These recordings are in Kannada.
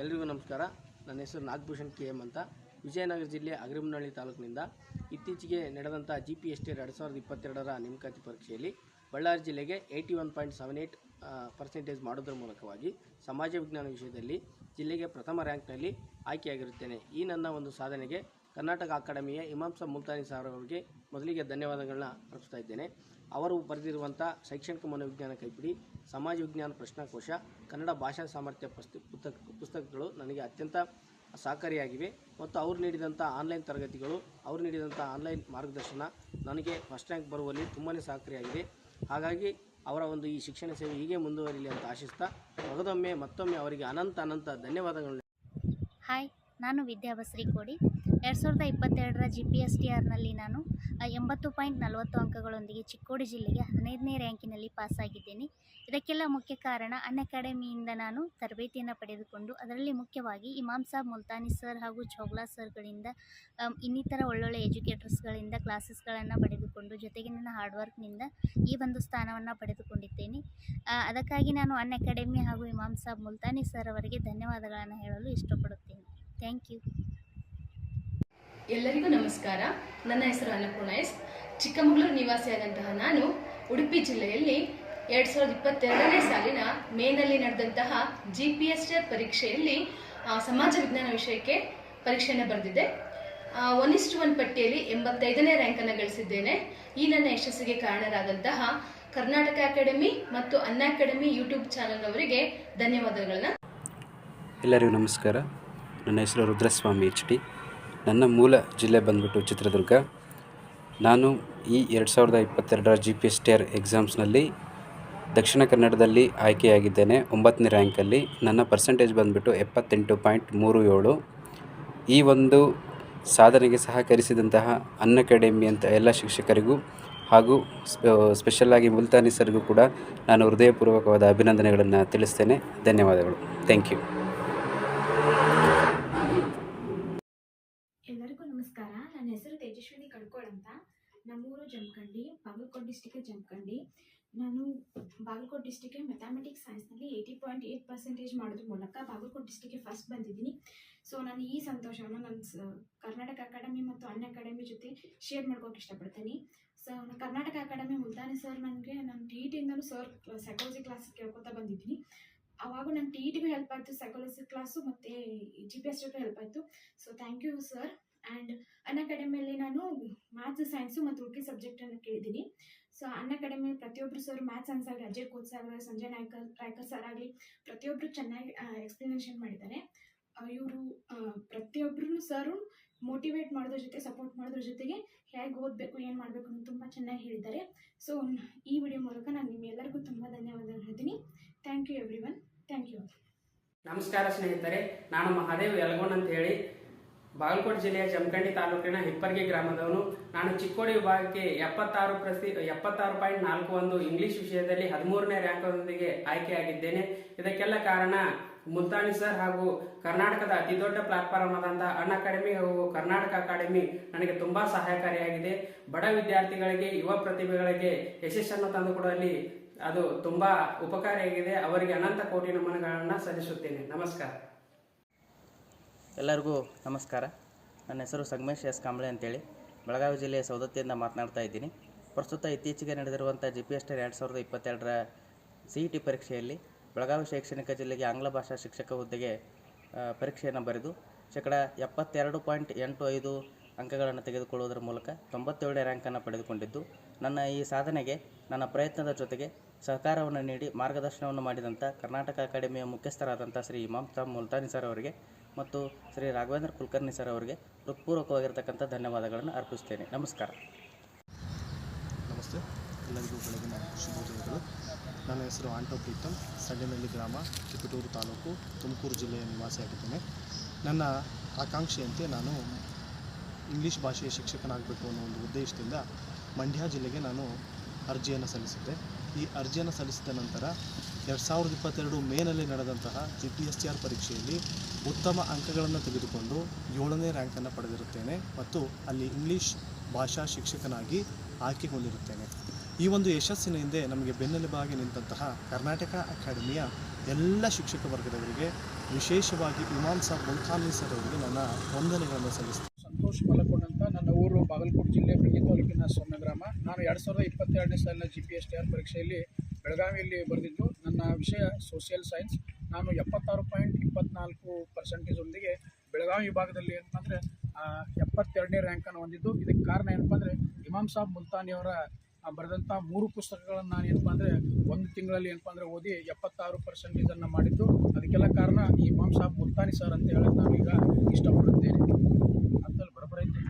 ಎಲ್ರಿಗೂ ನಮಸ್ಕಾರ. ನನ್ನ ಹೆಸರು ನಾಗಭೂಷಣ್ KM ಅಂತ. ವಿಜಯನಗರ ಜಿಲ್ಲೆ ಅಗ್ರಿಮನಹಳ್ಳಿ ತಾಲೂಕಿನಿಂದ ಇತ್ತೀಚೆಗೆ ನಡೆದಂಥ GPST 2022ರ ನೇಮಕಾತಿ ಪರೀಕ್ಷೆಯಲ್ಲಿ ಬಳ್ಳಾರಿ ಜಿಲ್ಲೆಗೆ 81.78% ಮಾಡೋದ್ರ ಮೂಲಕವಾಗಿ ಸಮಾಜ ವಿಜ್ಞಾನ ವಿಷಯದಲ್ಲಿ ಜಿಲ್ಲೆಗೆ ಪ್ರಥಮ ರ್ಯಾಂಕ್ನಲ್ಲಿ ಆಯ್ಕೆಯಾಗಿರುತ್ತೇನೆ. ಈ ನನ್ನ ಒಂದು ಸಾಧನೆಗೆ ಕರ್ನಾಟಕ ಅಕಾಡೆಮಿಯ ಇಮಾಮ್ ಸಾಬ್ ಮುಲ್ತಾನಿ ಸರ್ ಅವರಿಗೆ ಮೊದಲಿಗೆ ಧನ್ಯವಾದಗಳನ್ನ ಅರ್ಪಿಸ್ತಾ ಇದ್ದೇನೆ. ಅವರು ಬರೆದಿರುವಂಥ ಶೈಕ್ಷಣಿಕ ಮನೋವಿಜ್ಞಾನ ಕೈಪಿಡಿ, ಸಮಾಜ ವಿಜ್ಞಾನ ಪ್ರಶ್ನಾಕೋಶ, ಕನ್ನಡ ಭಾಷಾ ಸಾಮರ್ಥ್ಯ ಪುಸ್ತಕಗಳು ನನಗೆ ಅತ್ಯಂತ ಸಹಕಾರಿಯಾಗಿವೆ ಮತ್ತು ಅವರು ನೀಡಿದಂಥ ಆನ್ಲೈನ್ ತರಗತಿಗಳು, ಅವರು ನೀಡಿದಂಥ ಆನ್ಲೈನ್ ಮಾರ್ಗದರ್ಶನ ನನಗೆ ಫಸ್ಟ್ ರ್ಯಾಂಕ್ ಬರುವಲ್ಲಿ ತುಂಬಾ ಸಹಕಾರಿಯಾಗಿದೆ. ಹಾಗಾಗಿ ಅವರ ಒಂದು ಈ ಶಿಕ್ಷಣ ಸೇವೆ ಹೀಗೆ ಮುಂದುವರಿಯಲಿ ಅಂತ ಆಶಿಸ್ತಾ ಮತ್ತೊಮ್ಮೆ ಅವರಿಗೆ ಅನಂತ ಧನ್ಯವಾದಗಳು. ಹಾಯ್, ನಾನು ವಿದ್ಯಾ ಬಸ್ರಿ ಕೋಡಿ. 2022ರ GPSTRನಲ್ಲಿ ನಾನು 80.40 ಅಂಕಗಳೊಂದಿಗೆ ಚಿಕ್ಕೋಡಿ ಜಿಲ್ಲೆಗೆ 15ನೇ ರ್ಯಾಂಕಿನಲ್ಲಿ ಪಾಸಾಗಿದ್ದೇನೆ. ಇದಕ್ಕೆಲ್ಲ ಮುಖ್ಯ ಕಾರಣ ಅನ್ಅಕಾಡೆಮಿಯಿಂದ ನಾನು ತರಬೇತಿಯನ್ನು ಪಡೆದುಕೊಂಡು, ಅದರಲ್ಲಿ ಮುಖ್ಯವಾಗಿ ಇಮಾಮ್ ಸಾಬ್ ಮುಲ್ತಾನಿ ಸರ್ ಹಾಗೂ ಚೌಗ್ಲಾ ಸರ್ಗಳಿಂದ ಇನ್ನಿತರ ಒಳ್ಳೊಳ್ಳೆ ಎಜುಕೇಟರ್ಸ್ಗಳಿಂದ ಕ್ಲಾಸಸ್ಗಳನ್ನು ಪಡೆದುಕೊಂಡು, ಜೊತೆಗೆ ನನ್ನ ಹಾರ್ಡ್ ವರ್ಕ್ನಿಂದ ಈ ಒಂದು ಸ್ಥಾನವನ್ನು ಪಡೆದುಕೊಂಡಿದ್ದೇನೆ. ಅದಕ್ಕಾಗಿ ನಾನು ಅನ್ಅಕಾಡೆಮಿ ಹಾಗೂ ಇಮಾಮ್ ಸಾಬ್ ಮುಲ್ತಾನಿ ಸರ್ ಅವರಿಗೆ ಧನ್ಯವಾದಗಳನ್ನು ಹೇಳಲು ಇಷ್ಟಪಡುತ್ತೇನೆ. Thank you. ಎಲ್ಲರಿಗೂ ನಮಸ್ಕಾರ. ನನ್ನ ಹೆಸರು ಅನ್ನಪೂರ್ಣ ಎಸ್. ಚಿಕ್ಕಮಗಳೂರು ನಿವಾಸಿಯಾದಂತಹ ನಾನು ಉಡುಪಿ ಜಿಲ್ಲೆಯಲ್ಲಿ 2022ನೇ ಸಾಲಿನ ಮೇನಲ್ಲಿ ನಡೆದಂತಹ GPST ಪರೀಕ್ಷೆಯಲ್ಲಿ ಸಮಾಜ ವಿಜ್ಞಾನ ವಿಷಯಕ್ಕೆ ಪರೀಕ್ಷೆಯನ್ನು ಬರೆದಿದ್ದೆ. 1:1 ಪಟ್ಟಿಯಲ್ಲಿ 85ನೇ ರ್ಯಾಂಕನ್ನು ಗಳಿಸಿದ್ದೇನೆ. ಈ ನನ್ನ ಯಶಸ್ಸಿಗೆ ಕಾರಣರಾದಂತಹ ಕರ್ನಾಟಕ ಅಕಾಡೆಮಿ ಮತ್ತು ಅನ್ಅಕಾಡೆಮಿ ಯೂಟ್ಯೂಬ್ ಚಾನಲ್ ಅವರಿಗೆ ಧನ್ಯವಾದಗಳನ್ನ. ಎಲ್ಲರಿಗೂ ನಮಸ್ಕಾರ. ನನ್ನ ಹೆಸರು ರುದ್ರಸ್ವಾಮಿ HD. ನನ್ನ ಮೂಲ ಜಿಲ್ಲೆ ಬಂದ್ಬಿಟ್ಟು ಚಿತ್ರದುರ್ಗ. ನಾನು ಈ 2022ರ GPST ಎಕ್ಸಾಮ್ಸ್ನಲ್ಲಿ ದಕ್ಷಿಣ ಕನ್ನಡದಲ್ಲಿ ಆಯ್ಕೆಯಾಗಿದ್ದೇನೆ 9ನೇ ರ್ಯಾಂಕಲ್ಲಿ. ನನ್ನ ಪರ್ಸೆಂಟೇಜ್ ಬಂದ್ಬಿಟ್ಟು 78.37. ಈ ಒಂದು ಸಾಧನೆಗೆ ಸಹಕರಿಸಿದಂತಹ ಅನ್ಅಕಾಡೆಮಿ ಅಂತ ಎಲ್ಲ ಶಿಕ್ಷಕರಿಗೂ ಹಾಗೂ ಸ್ಪೆಷಲಾಗಿ ಮುಲ್ತಾನಿ ಸರ್ಗೂ ಕೂಡ ನಾನು ಹೃದಯಪೂರ್ವಕವಾದ ಅಭಿನಂದನೆಗಳನ್ನು ತಿಳಿಸ್ತೇನೆ. ಧನ್ಯವಾದಗಳು. Thank you. ಎಲ್ಲರಿಗೂ ನಮಸ್ಕಾರ. ನನ್ನ ಹೆಸರು ತೇಜಸ್ವಿನಿ ಕಡ್ಕೋಳ್ ಅಂತ. ನಮ್ಮೂರು ಜಮಖಂಡಿ, ಬಾಗಲಕೋಟೆ ಡಿಸ್ಟಿಕ್ ಜಮಖಂಡಿ. ನಾನು ಬಾಗಲಕೋಟೆ ಡಿಸ್ಟಿಕ್ಗೆ ಮ್ಯಾಥಮೆಟಿಕ್ಸ್ ಸೈನ್ಸ್ನಲ್ಲಿ 80.8% ಮಾಡೋದ್ರ ಮೂಲಕ ಬಾಗಲಕೋಟೆ ಡಿಸ್ಟಿಕ್ಗೆ ಫಸ್ಟ್ ಬಂದಿದ್ದೀನಿ. ಸೊ ನಾನು ಈ ಸಂತೋಷವನ್ನು ನನ್ನ ಕರ್ನಾಟಕ ಅಕಾಡೆಮಿ ಮತ್ತು ಅನ್ಅಕಾಡೆಮಿ ಜೊತೆ ಶೇರ್ ಮಾಡ್ಕೋಕ್ಕೆ ಇಷ್ಟಪಡ್ತೀನಿ. So Karnataka academy Multani sir ನನಗೆ ನನ್ನ TETಯಿಂದಲೂ ಸರ್ ಸೈಕಾಲಜಿ ಕ್ಲಾಸ್ ಕೇಳ್ಕೊತಾ ಬಂದಿದ್ದೀನಿ. ಅವಾಗ ನನ್ನ TETಗೂ ಹೆಲ್ಪ್ ಆಯಿತು, ಸೈಕಾಲಜಿ ಕ್ಲಾಸು ಮತ್ತು GPSTಗೂ ಹೆಲ್ಪ್ ಆಯಿತು. So thank you sir. And ಅನ್ಅಕಾಡೆಮಿಯಲ್ಲಿ ನಾನು ಮ್ಯಾಥ್ಸ್, ಸೈನ್ಸು ಮತ್ತು ಉಡುಪಿ ಸಬ್ಜೆಕ್ಟನ್ನು ಕೇಳಿದ್ದೀನಿ. ಸೊ ಅನ್ಅಕಾಡೆಮಿ ಪ್ರತಿಯೊಬ್ಬರು ಸರ್, ಮ್ಯಾಥ್ಸ್ ಸೈನ್ಸ್ ಆಗಲಿ, ಅಜಯ್ ಕೋಚ್ ಆಗಲಿ, ಸಂಜಯ್ ರಾಯ್ಕರ್ ಸರ್ ಆಗಲಿ, ಪ್ರತಿಯೊಬ್ಬರು ಚೆನ್ನಾಗಿ ಎಕ್ಸ್ಪ್ಲನೇಷನ್ ಮಾಡಿದ್ದಾರೆ. ಇವರು ಪ್ರತಿಯೊಬ್ಬರೂ ಸರು ಮೋಟಿವೇಟ್ ಮಾಡೋದ್ರ ಜೊತೆ, ಸಪೋರ್ಟ್ ಮಾಡೋದ್ರ ಜೊತೆಗೆ ಹೇಗೆ ಓದಬೇಕು, ಏನು ಮಾಡಬೇಕು ಅನ್ನೋದು ತುಂಬ ಚೆನ್ನಾಗಿ ಹೇಳಿದ್ದಾರೆ. ಸೊ ಈ ವಿಡಿಯೋ ಮೂಲಕ ನಾನು ನಿಮ್ಮೆಲ್ಲರಿಗೂ ತುಂಬ ಧನ್ಯವಾದ ಹೇಳ್ತೀನಿ. Thank you everyone. Thank you. ನಮಸ್ಕಾರ ಸ್ನೇಹಿತರೆ, ನಾನು ಮಹಾದೇವ್ ಯಲಗೋನ್ ಅಂತ ಹೇಳಿ ಬಾಗಲಕೋಟೆ ಜಿಲ್ಲೆಯ ಜಮಖಂಡಿ ತಾಲೂಕಿನ ಹಿಪ್ಪರ್ಗಿ ಗ್ರಾಮದವನು. ನಾನು ಚಿಕ್ಕೋಡಿ ವಿಭಾಗಕ್ಕೆ 76.41 ಇಂಗ್ಲಿಷ್ ವಿಷಯದಲ್ಲಿ 13ನೇ ರ್ಯಾಂಕ್ನೊಂದಿಗೆ ಆಯ್ಕೆಯಾಗಿದ್ದೇನೆ. ಇದಕ್ಕೆಲ್ಲ ಕಾರಣ ಮುಲ್ತಾನಿ ಸರ್ ಹಾಗೂ ಕರ್ನಾಟಕದ ಅತಿ ದೊಡ್ಡ ಪ್ಲಾಟ್ಫಾರ್ಮ್ ಆದಂತಹ ಅನ್ಅಕಾಡೆಮಿ ಹಾಗೂ ಕರ್ನಾಟಕ ಅಕಾಡೆಮಿ ನನಗೆ ತುಂಬಾ ಸಹಾಯಕಾರಿಯಾಗಿದೆ. ಬಡ ವಿದ್ಯಾರ್ಥಿಗಳಿಗೆ, ಯುವ ಪ್ರತಿಭೆಗಳಿಗೆ ಯಶಸ್ಸನ್ನು ತಂದುಕೊಡುವಲ್ಲಿ ಅದು ತುಂಬಾ ಉಪಕಾರಿಯಾಗಿದೆ. ಅವರಿಗೆ ಅನಂತ ಕೋಟಿ ನಮನಗಳನ್ನು ಸಲ್ಲಿಸುತ್ತೇನೆ. ನಮಸ್ಕಾರ. ಎಲ್ಲರಿಗೂ ನಮಸ್ಕಾರ. ನನ್ನ ಹೆಸರು ಸಂಗಮೇಶ್ S. ಕಾಂಬ್ಳೆ ಅಂತೇಳಿ ಬೆಳಗಾವಿ ಜಿಲ್ಲೆಯ ಸೌದತ್ತಿಯಿಂದ ಮಾತನಾಡ್ತಾ ಇದ್ದೀನಿ. ಪ್ರಸ್ತುತ ಇತ್ತೀಚೆಗೆ ನಡೆದಿರುವಂಥ GPST 2022ರ CET ಪರೀಕ್ಷೆಯಲ್ಲಿ ಬೆಳಗಾವಿ ಶೈಕ್ಷಣಿಕ ಜಿಲ್ಲೆಗೆ ಆಂಗ್ಲ ಭಾಷಾ ಶಿಕ್ಷಕ ಹುದ್ದೆಗೆ ಪರೀಕ್ಷೆಯನ್ನು ಬರೆದು 72.85 ಅಂಕಗಳನ್ನು ತೆಗೆದುಕೊಳ್ಳುವುದರ ಮೂಲಕ 97ನೇ ರ್ಯಾಂಕನ್ನು ಪಡೆದುಕೊಂಡಿದ್ದು, ನನ್ನ ಈ ಸಾಧನೆಗೆ ನನ್ನ ಪ್ರಯತ್ನದ ಜೊತೆಗೆ ಸಹಕಾರವನ್ನು ನೀಡಿ ಮಾರ್ಗದರ್ಶನವನ್ನು ಮಾಡಿದಂಥ ಕರ್ನಾಟಕ ಅಕಾಡೆಮಿಯ ಮುಖ್ಯಸ್ಥರಾದಂಥ ಶ್ರೀ ಇಮಾಮ್ ಸಾಬ್ ಮುಲ್ತಾನಿ ಸರ್ ಅವರಿಗೆ ಮತ್ತು ಶ್ರೀ ರಾಘವೇಂದ್ರ ಕುಲಕರ್ಣಿ ಸರ್ ಅವರಿಗೆ ಹೃತ್ಪೂರ್ವಕವಾಗಿರ್ತಕ್ಕಂಥ ಧನ್ಯವಾದಗಳನ್ನು ಅರ್ಪಿಸ್ತೇನೆ. ನಮಸ್ಕಾರ. ನಮಸ್ತೆ, ಎಲ್ಲರಿಗೂ ಬೆಳಗಿನ ಶುಭೋದಯಗಳು. ನನ್ನ ಹೆಸರು ಆಂಟೋ ಪ್ರೀತಮ್, ಸಂಡೇನಹಳ್ಳಿ ಗ್ರಾಮ, ಚಿಕ್ಕಟೂರು ತಾಲೂಕು, ತುಮಕೂರು ಜಿಲ್ಲೆಯ ನಿವಾಸಿಯಾಗಿದ್ದೇನೆ. ನನ್ನ ಆಕಾಂಕ್ಷೆಯಂತೆ ನಾನು ಇಂಗ್ಲೀಷ್ ಭಾಷೆಯ ಶಿಕ್ಷಕನಾಗಬೇಕು ಅನ್ನೋ ಒಂದು ಉದ್ದೇಶದಿಂದ ಮಂಡ್ಯ ಜಿಲ್ಲೆಗೆ ನಾನು ಅರ್ಜಿಯನ್ನು ಸಲ್ಲಿಸಿದ್ದೆ. ಈ ಅರ್ಜಿಯನ್ನು ಸಲ್ಲಿಸಿದ ನಂತರ 2022 ಮೇನಲ್ಲಿ ನಡೆದಂತಹ GPST ಪರೀಕ್ಷೆಯಲ್ಲಿ ಉತ್ತಮ ಅಂಕಗಳನ್ನು ತೆಗೆದುಕೊಂಡು 7ನೇ ರ್ಯಾಂಕನ್ನು ಪಡೆದಿರುತ್ತೇನೆ ಮತ್ತು ಅಲ್ಲಿ ಇಂಗ್ಲೀಷ್ ಭಾಷಾ ಶಿಕ್ಷಕನಾಗಿ ಆಯ್ಕೆಗೊಂಡಿರುತ್ತೇನೆ. ಈ ಒಂದು ಯಶಸ್ಸಿನ ಹಿಂದೆ ನಮಗೆ ಬೆನ್ನೆಲುಬಾಗಿ ನಿಂತಹ ಕರ್ನಾಟಕ ಅಕಾಡೆಮಿಯ ಎಲ್ಲ ಶಿಕ್ಷಕ ವರ್ಗದವರಿಗೆ ವಿಶೇಷವಾಗಿ ಇಮಾಮ್ ಸಾಬ್ ಮುಲ್ತಾನಿ ಸರ್ ಅವರಿಗೆ ನನ್ನ ವಂದನೆಗಳನ್ನು ಸಲ್ಲಿಸ್ತೀನಿ. ಸಂತೋಷ್ ಮಲಕೋಡ್ ಅಂತ, ನನ್ನ ಊರು ಬಾಗಲಕೋಟೆ ಜಿಲ್ಲೆ ಬಿಗಿ ತಾಲೂಕಿನ ಸ್ವರ್ಣಗ್ರಾಮ. ನಾನು 2022 ಸಾಲಿನ GPSTR ಪರೀಕ್ಷೆಯಲ್ಲಿ ಬೆಳಗಾವಿಯಲ್ಲಿ ಬರೆದಿದ್ದು. ನನ್ನ ವಿಷಯ ಸೋಷಿಯಲ್ ಸೈನ್ಸ್. ನಾನು 76.24% ಒಂದಿಗೆ ಬೆಳಗಾವಿ ವಿಭಾಗದಲ್ಲಿ ಏನಪ್ಪ ಅಂದರೆ 72ನೇ ರ್ಯಾಂಕನ್ನು ಹೊಂದಿದ್ದು. ಇದಕ್ಕೆ ಕಾರಣ ಏನಪ್ಪ ಅಂದರೆ ಇಮಾಮ್ ಸಾಬ್ ಮುಲ್ತಾನಿಯವರ ಬರೆದಂಥ 3 ಪುಸ್ತಕಗಳನ್ನು ನಾನು ಏನಪ್ಪ ಅಂದರೆ ಒಂದು ತಿಂಗಳಲ್ಲಿ ಏನಪ್ಪ ಅಂದರೆ ಓದಿ 76% ಮಾಡಿದ್ದು. ಅದಕ್ಕೆಲ್ಲ ಕಾರಣ ಈ ಇಮಾಮ್ ಸಾಬ್ ಮುಲ್ತಾನಿ ಸರ್ ಅಂತ ಹೇಳೋದು ನಾನು ಈಗ ಇಷ್ಟಪಡುತ್ತೇನೆ. ಅಂತಲ್ಲಿ ಬರೋಬ್ಬರೈತೆ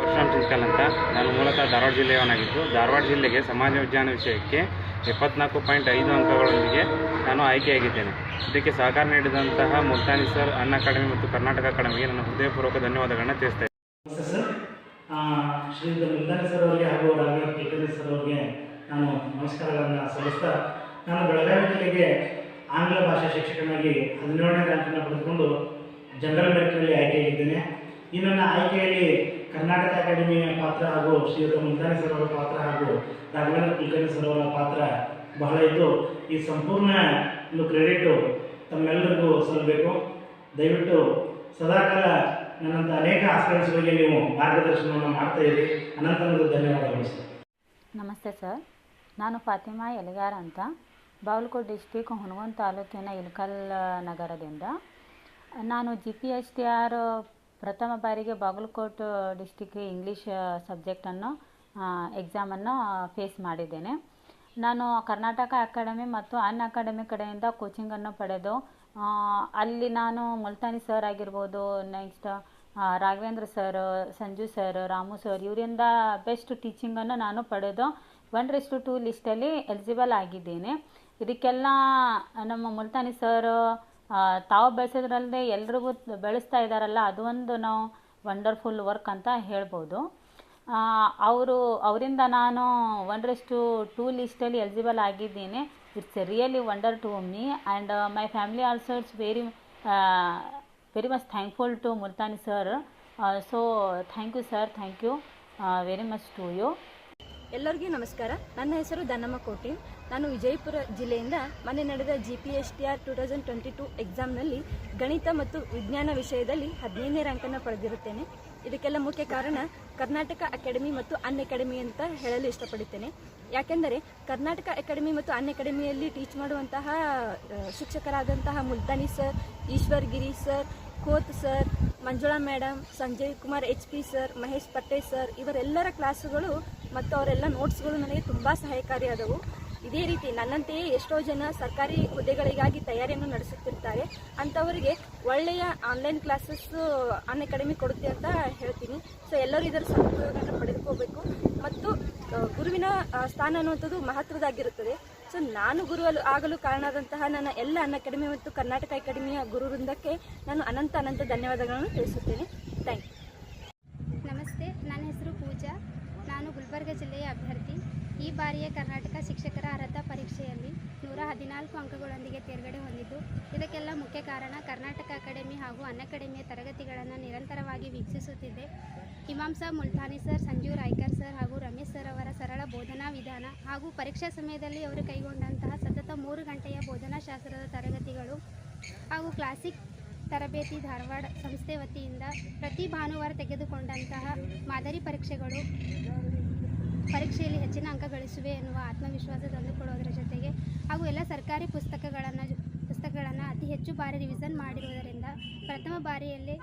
ಪ್ರಶಾಂತ್ ಚಿಂಕಲ್ ಅಂತ. ನಾನು ಮೂಲತಃ ಧಾರವಾಡ ಜಿಲ್ಲೆಯವನಾಗಿದ್ದು, ಧಾರವಾಡ ಜಿಲ್ಲೆಗೆ ಸಮಾಜ ವಿಜ್ಞಾನ ವಿಷಯಕ್ಕೆ 74.5 ಅಂಕಗಳೊಂದಿಗೆ ನಾನು ಆಯ್ಕೆಯಾಗಿದ್ದೇನೆ. ಇದಕ್ಕೆ ಸಹಕಾರ ನೀಡಿದಂತಹ ಮುಲ್ತಾನಿ ಸರ್, ಅನ್ ಅಕಾಡೆಮಿ ಮತ್ತು ಕರ್ನಾಟಕ ಅಕಾಡೆಮಿಗೆ ನನ್ನ ಹೃದಯಪೂರ್ವಕ ಧನ್ಯವಾದಗಳನ್ನು ತಿಳಿಸ್ತೇನೆ. ನಮಸ್ತೆ ಸರ್. ಶ್ರೀಯುತ ಮುಲ್ತಾನಿ ಸರ್ ಅವರಿಗೆ ಹಾಗೂ ರಾಘವೇಂದ್ರ ಕಿಕ್ಕೇರಿ ಸರ್ ಅವರಿಗೆ ನಾನು ನಮಸ್ಕಾರಗಳನ್ನು ಸಲ್ಲಿಸ್ತಾ, ನಾನು ಬೆಳಗಾವಿ ಜಿಲ್ಲೆಗೆ ಆಂಗ್ಲ ಭಾಷಾ ಶಿಕ್ಷಕನಾಗಿ 17ನೇ ರ್ಯಾಂಕನ್ನು ಪಡೆದುಕೊಂಡು ಜನರಲ್ ಮೆರಿಟ್ನಲ್ಲಿ ಆಯ್ಕೆಯಾಗಿದ್ದೇನೆ. ಈ ನನ್ನ ಆಯ್ಕೆಯಲ್ಲಿ ಕರ್ನಾಟಕ ಅಕಾಡೆಮಿಯ ಪಾತ್ರ ಹಾಗೂ ಶ್ರೀಯುತ ಮುಲ್ತಾನಿ ಸರ್ ಅವರ ಪಾತ್ರ ಹಾಗೂ ರಾಘವೇಂದ್ರ ಕುಲಕರ್ಣಿ ಸರ್ ಅವರ ಪಾತ್ರ ಬಹಳ ಇದ್ದು, ಈ ಸಂಪೂರ್ಣ ಒಂದು ಕ್ರೆಡಿಟು ತಮ್ಮೆಲ್ಲರಿಗೂ ಸಲ್ಲಬೇಕು. ದಯವಿಟ್ಟು ಸದಾಕಾಲ ನನ್ನಂಥ ಅನೇಕ ಆಸ್ಪಿರೆಂಟ್ಸ್ಗಳಿಗೆ ನೀವು ಮಾರ್ಗದರ್ಶನವನ್ನು ಮಾಡ್ತಾ ಇದ್ದೀರಿ. ಅನಂತ ಧನ್ಯವಾದಗಳು ಸರ್. ನಮಸ್ತೆ ಸರ್. ನಾನು ಫಾತಿಮಾ ಎಲಿಗಾರ ಅಂತ, ಬಾಗಲಕೋಟೆ ಡಿಸ್ಟಿಕ್ ಹುನಗುಂದ ತಾಲೂಕಿನ ಇಳಕಲ್ ನಗರದಿಂದ. ನಾನು GPSTR ಪ್ರಥಮ ಬಾರಿಗೆ ಬಾಗಲಕೋಟೆ ಡಿಸ್ಟಿಕ್ ಇಂಗ್ಲೀಷ್ ಸಬ್ಜೆಕ್ಟನ್ನು ಎಕ್ಸಾಮನ್ನು ಫೇಸ್ ಮಾಡಿದ್ದೇನೆ. ನಾನು ಕರ್ನಾಟಕ ಅಕಾಡೆಮಿ ಮತ್ತು ಅನ್ ಅಕಾಡೆಮಿ ಕಡೆಯಿಂದ ಕೋಚಿಂಗನ್ನು ಪಡೆದು ಅಲ್ಲಿ ನಾನು ಮುಲ್ತಾನಿ ಸರ್ ಆಗಿರ್ಬೋದು, next Raghavendra sir, Sanju sir, Ramu sir ಇವರಿಂದ ಬೆಸ್ಟ್ ಟೀಚಿಂಗನ್ನು ನಾನು ಪಡೆದು 1:2 ಲಿಸ್ಟಲ್ಲಿ ಎಲಿಜಿಬಲ್ ಆಗಿದ್ದೇನೆ. ಇದಕ್ಕೆಲ್ಲ ನಮ್ಮ ಮುಲ್ತಾನಿ ಸರ್ ತಾವು ಬೆಳೆಸೋದ್ರಲ್ಲದೆ ಎಲ್ರಿಗೂ ಬೆಳೆಸ್ತಾ ಇದ್ದಾರಲ್ಲ, ಅದು ಒಂದು ನಾವು ವಂಡರ್ಫುಲ್ ವರ್ಕ್ ಅಂತ ಹೇಳ್ಬೋದು. ಅವರಿಂದ ನಾನು 1:2 ಲಿಸ್ಟಲ್ಲಿ ಎಲಿಜಿಬಲ್ ಆಗಿದ್ದೀನಿ. It's a really wonder to me and my family also it's very much thankful to Multani sir. So thank you sir, thank you very much to you. ಎಲ್ಲರಿಗೂ ನಮಸ್ಕಾರ. ನನ್ನ ಹೆಸರು ಧನಮ್ಮ ಕೋಟಿ. ನಾನು ವಿಜಯಪುರ ಜಿಲ್ಲೆಯಿಂದ ಮೊನ್ನೆ ನಡೆದ GPSTR 2022 ಎಕ್ಸಾಮ್ನಲ್ಲಿ ಗಣಿತ ಮತ್ತು ವಿಜ್ಞಾನ ವಿಷಯದಲ್ಲಿ 15ನೇ ರ್ಯಾಂಕನ್ನು ಪಡೆದಿರುತ್ತೇನೆ. ಇದಕ್ಕೆಲ್ಲ ಮುಖ್ಯ ಕಾರಣ ಕರ್ನಾಟಕ ಅಕಾಡೆಮಿ ಮತ್ತು ಅನ್ ಅಕಾಡೆಮಿ ಅಂತ ಹೇಳಲು ಇಷ್ಟಪಡುತ್ತೇನೆ. ಯಾಕೆಂದರೆ ಕರ್ನಾಟಕ ಅಕಾಡೆಮಿ ಮತ್ತು ಅನ್ ಅಕಾಡೆಮಿಯಲ್ಲಿ ಟೀಚ್ ಮಾಡುವಂತಹ ಶಿಕ್ಷಕರಾದಂತಹ Multani sir, Ishwar Giri sir, Khot sir, Manjula madam, Sanjay Kumar HP sir, Mahesh Patte sir ಇವರೆಲ್ಲರ ಕ್ಲಾಸುಗಳು ಮತ್ತು ಅವರೆಲ್ಲ ನೋಟ್ಸ್ಗಳು ನನಗೆ ತುಂಬ ಸಹಾಯಕಾರಿಯಾದವು. ಇದೇ ರೀತಿ ನನ್ನಂತೆಯೇ ಎಷ್ಟೋ ಜನ ಸರ್ಕಾರಿ ಹುದ್ದೆಗಳಿಗಾಗಿ ತಯಾರಿಯನ್ನು ನಡೆಸುತ್ತಿರ್ತಾರೆ. ಅಂಥವರಿಗೆ ಒಳ್ಳೆಯ ಆನ್ಲೈನ್ ಕ್ಲಾಸಸ್ ಅನ್ ಅಕಾಡೆಮಿ ಕೊಡುತ್ತೆ ಅಂತ ಹೇಳ್ತೀನಿ. ಸೊ ಎಲ್ಲರೂ ಇದರ ಸದುಪಯೋಗವನ್ನು ಪಡೆದುಕೋಬೇಕು. ಮತ್ತು ಗುರುವಿನ ಸ್ಥಾನ ಅನ್ನುವಂಥದ್ದು ಮಹತ್ವದಾಗಿರುತ್ತದೆ. ಸೊ ನಾನು ಗುರು ಆಗಲು ಕಾರಣವಾದಂತಹ ನನ್ನ ಎಲ್ಲ ಅನ್ ಅಕಾಡೆಮಿ ಮತ್ತು ಕರ್ನಾಟಕ ಅಕಾಡೆಮಿಯ ಗುರು ವೃಂದಕ್ಕೆ ನಾನು ಅನಂತ ಧನ್ಯವಾದಗಳನ್ನು ತಿಳಿಸುತ್ತೇನೆ. Thank you. ನಮಸ್ತೆ, ನನ್ನ ಹೆಸರು ಪೂಜಾ. ನಾನು ಗುಲ್ಬರ್ಗ ಜಿಲ್ಲೆಯ ಅಭ್ಯರ್ಥಿ. ಈ ಬಾರಿಯ ಕರ್ನಾಟಕ ಶಿಕ್ಷಕರ ಅರ್ಹತಾ ಪರೀಕ್ಷೆಯಲ್ಲಿ 114 ಅಂಕಗಳೊಂದಿಗೆ ತೇರ್ಗಡೆ ಹೊಂದಿದ್ದು, ಇದಕ್ಕೆಲ್ಲ ಮುಖ್ಯ ಕಾರಣ ಕರ್ನಾಟಕ ಅಕಾಡೆಮಿ ಹಾಗೂ ಅನ್ ಅಕಾಡೆಮಿಯ ತರಗತಿಗಳನ್ನು ನಿರಂತರವಾಗಿ ವೀಕ್ಷಿಸುತ್ತಿದ್ದೆ. ಇಮಾಮ್ ಸಾಬ್ ಮುಲ್ತಾನಿ ಸರ್, ಸಂಜು ರಾಯ್ಕರ್ ಸರ್ ಹಾಗೂ ರಮೇಶ್ ಸರ್ ಅವರ ಸರಳ ಬೋಧನಾ ವಿಧಾನ ಹಾಗೂ ಪರೀಕ್ಷಾ ಸಮಯದಲ್ಲಿ ಅವರು ಕೈಗೊಂಡಂತಹ ಸತತ 3 ಗಂಟೆಯ ಬೋಧನಾಶಾಸ್ತ್ರದ ತರಗತಿಗಳು ಹಾಗೂ ಕ್ಲಾಸಿಕ್ ತರಬೇತಿ ಧಾರವಾಡ ಸಂಸ್ಥೆ ವತಿಯಿಂದ ಪ್ರತಿ ಭಾನುವಾರ ತೆಗೆದುಕೊಂಡಂತಹ ಮಾದರಿ ಪರೀಕ್ಷೆಗಳು ಪರೀಕ್ಷೆಯಲ್ಲಿ ಹೆಚ್ಚಿನ ಅಂಕ ಗಳಿಸುವೆ ಎನ್ನುವ ಆತ್ಮವಿಶ್ವಾಸ ತಂದುಕೊಡುವುದರ ಜೊತೆಗೆ ಹಾಗೂ ಎಲ್ಲ ಸರ್ಕಾರಿ ಪುಸ್ತಕಗಳನ್ನು ಅತಿ ಹೆಚ್ಚು ಬಾರಿ ರಿವಿಷನ್ ಮಾಡಿರುವುದರಿಂದ ಪ್ರಥಮ ಬಾರಿಯಲ್ಲೇ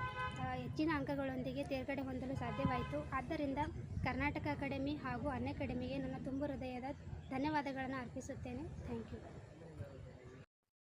ಹೆಚ್ಚಿನ ಅಂಕಗಳೊಂದಿಗೆ ತೇರ್ಗಡೆ ಹೊಂದಲು ಸಾಧ್ಯವಾಯಿತು. ಆದ್ದರಿಂದ ಕರ್ನಾಟಕ ಅಕಾಡೆಮಿ ಹಾಗೂ ಅನ್ ಅಕಾಡೆಮಿಗೆ ನನ್ನ ತುಂಬ ಹೃದಯದ ಧನ್ಯವಾದಗಳನ್ನು ಅರ್ಪಿಸುತ್ತೇನೆ. Thank you.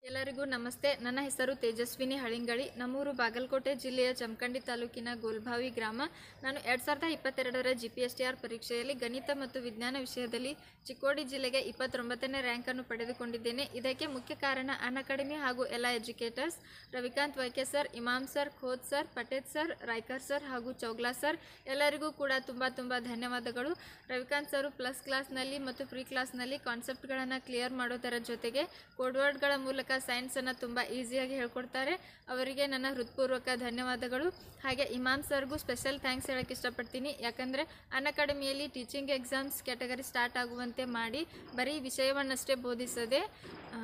ಎಲ್ಲರಿಗೂ ನಮಸ್ತೆ. ನನ್ನ ಹೆಸರು ತೇಜಸ್ವಿನಿ ಹಳಿಂಗಳಿ. ನಮ್ಮೂರು ಬಾಗಲಕೋಟೆ ಜಿಲ್ಲೆಯ ಜಮಖಂಡಿ ತಾಲೂಕಿನ ಗೋಲ್ಭಾವಿ ಗ್ರಾಮ. ನಾನು 2022ರ GPSTR ಪರೀಕ್ಷೆಯಲ್ಲಿ ಗಣಿತ ಮತ್ತು ವಿಜ್ಞಾನ ವಿಷಯದಲ್ಲಿ ಚಿಕ್ಕೋಡಿ ಜಿಲ್ಲೆಗೆ 29ನೇ ರ್ಯಾಂಕನ್ನು ಪಡೆದುಕೊಂಡಿದ್ದೇನೆ. ಇದಕ್ಕೆ ಮುಖ್ಯ ಕಾರಣ ಅನ್ ಅಕಾಡೆಮಿ ಹಾಗೂ ಎಲ್ಲ educators Ravikant YK sir, Imam sir, Khot sir, Patet sir, Raikar sir ಹಾಗೂ ಚೌಗ್ಲಾ ಸರ್. ಎಲ್ಲರಿಗೂ ಕೂಡ ತುಂಬ ಧನ್ಯವಾದಗಳು. ರವಿಕಾಂತ್ ಸರು ಪ್ಲಸ್ ಕ್ಲಾಸ್ನಲ್ಲಿ ಮತ್ತು ಫ್ರೀ ಕ್ಲಾಸ್ನಲ್ಲಿ ಕಾನ್ಸೆಪ್ಟ್ಗಳನ್ನು ಕ್ಲಿಯರ್ ಮಾಡೋದರ ಜೊತೆಗೆ ಕೋಡ್ವರ್ಡ್ಗಳ ಮೂಲಕ ಸೈನ್ಸನ್ನು ತುಂಬ ಈಸಿಯಾಗಿ ಹೇಳ್ಕೊಡ್ತಾರೆ. ಅವರಿಗೆ ನನ್ನ ಹೃತ್ಪೂರ್ವಕ ಧನ್ಯವಾದಗಳು. ಹಾಗೆ ಇಮಾಮ್ ಸರ್ಗೂ ಸ್ಪೆಷಲ್ ಥ್ಯಾಂಕ್ಸ್ ಹೇಳೋಕ್ಕೆ ಇಷ್ಟಪಡ್ತೀನಿ. ಯಾಕಂದರೆ ಅನ್ಅಕಾಡೆಮಿಯಲ್ಲಿ ಟೀಚಿಂಗ್ ಎಕ್ಸಾಮ್ಸ್ ಕ್ಯಾಟಗರಿ ಸ್ಟಾರ್ಟ್ ಆಗುವಂತೆ ಮಾಡಿ ಬರೀ ವಿಷಯವನ್ನಷ್ಟೇ ಬೋಧಿಸದೆ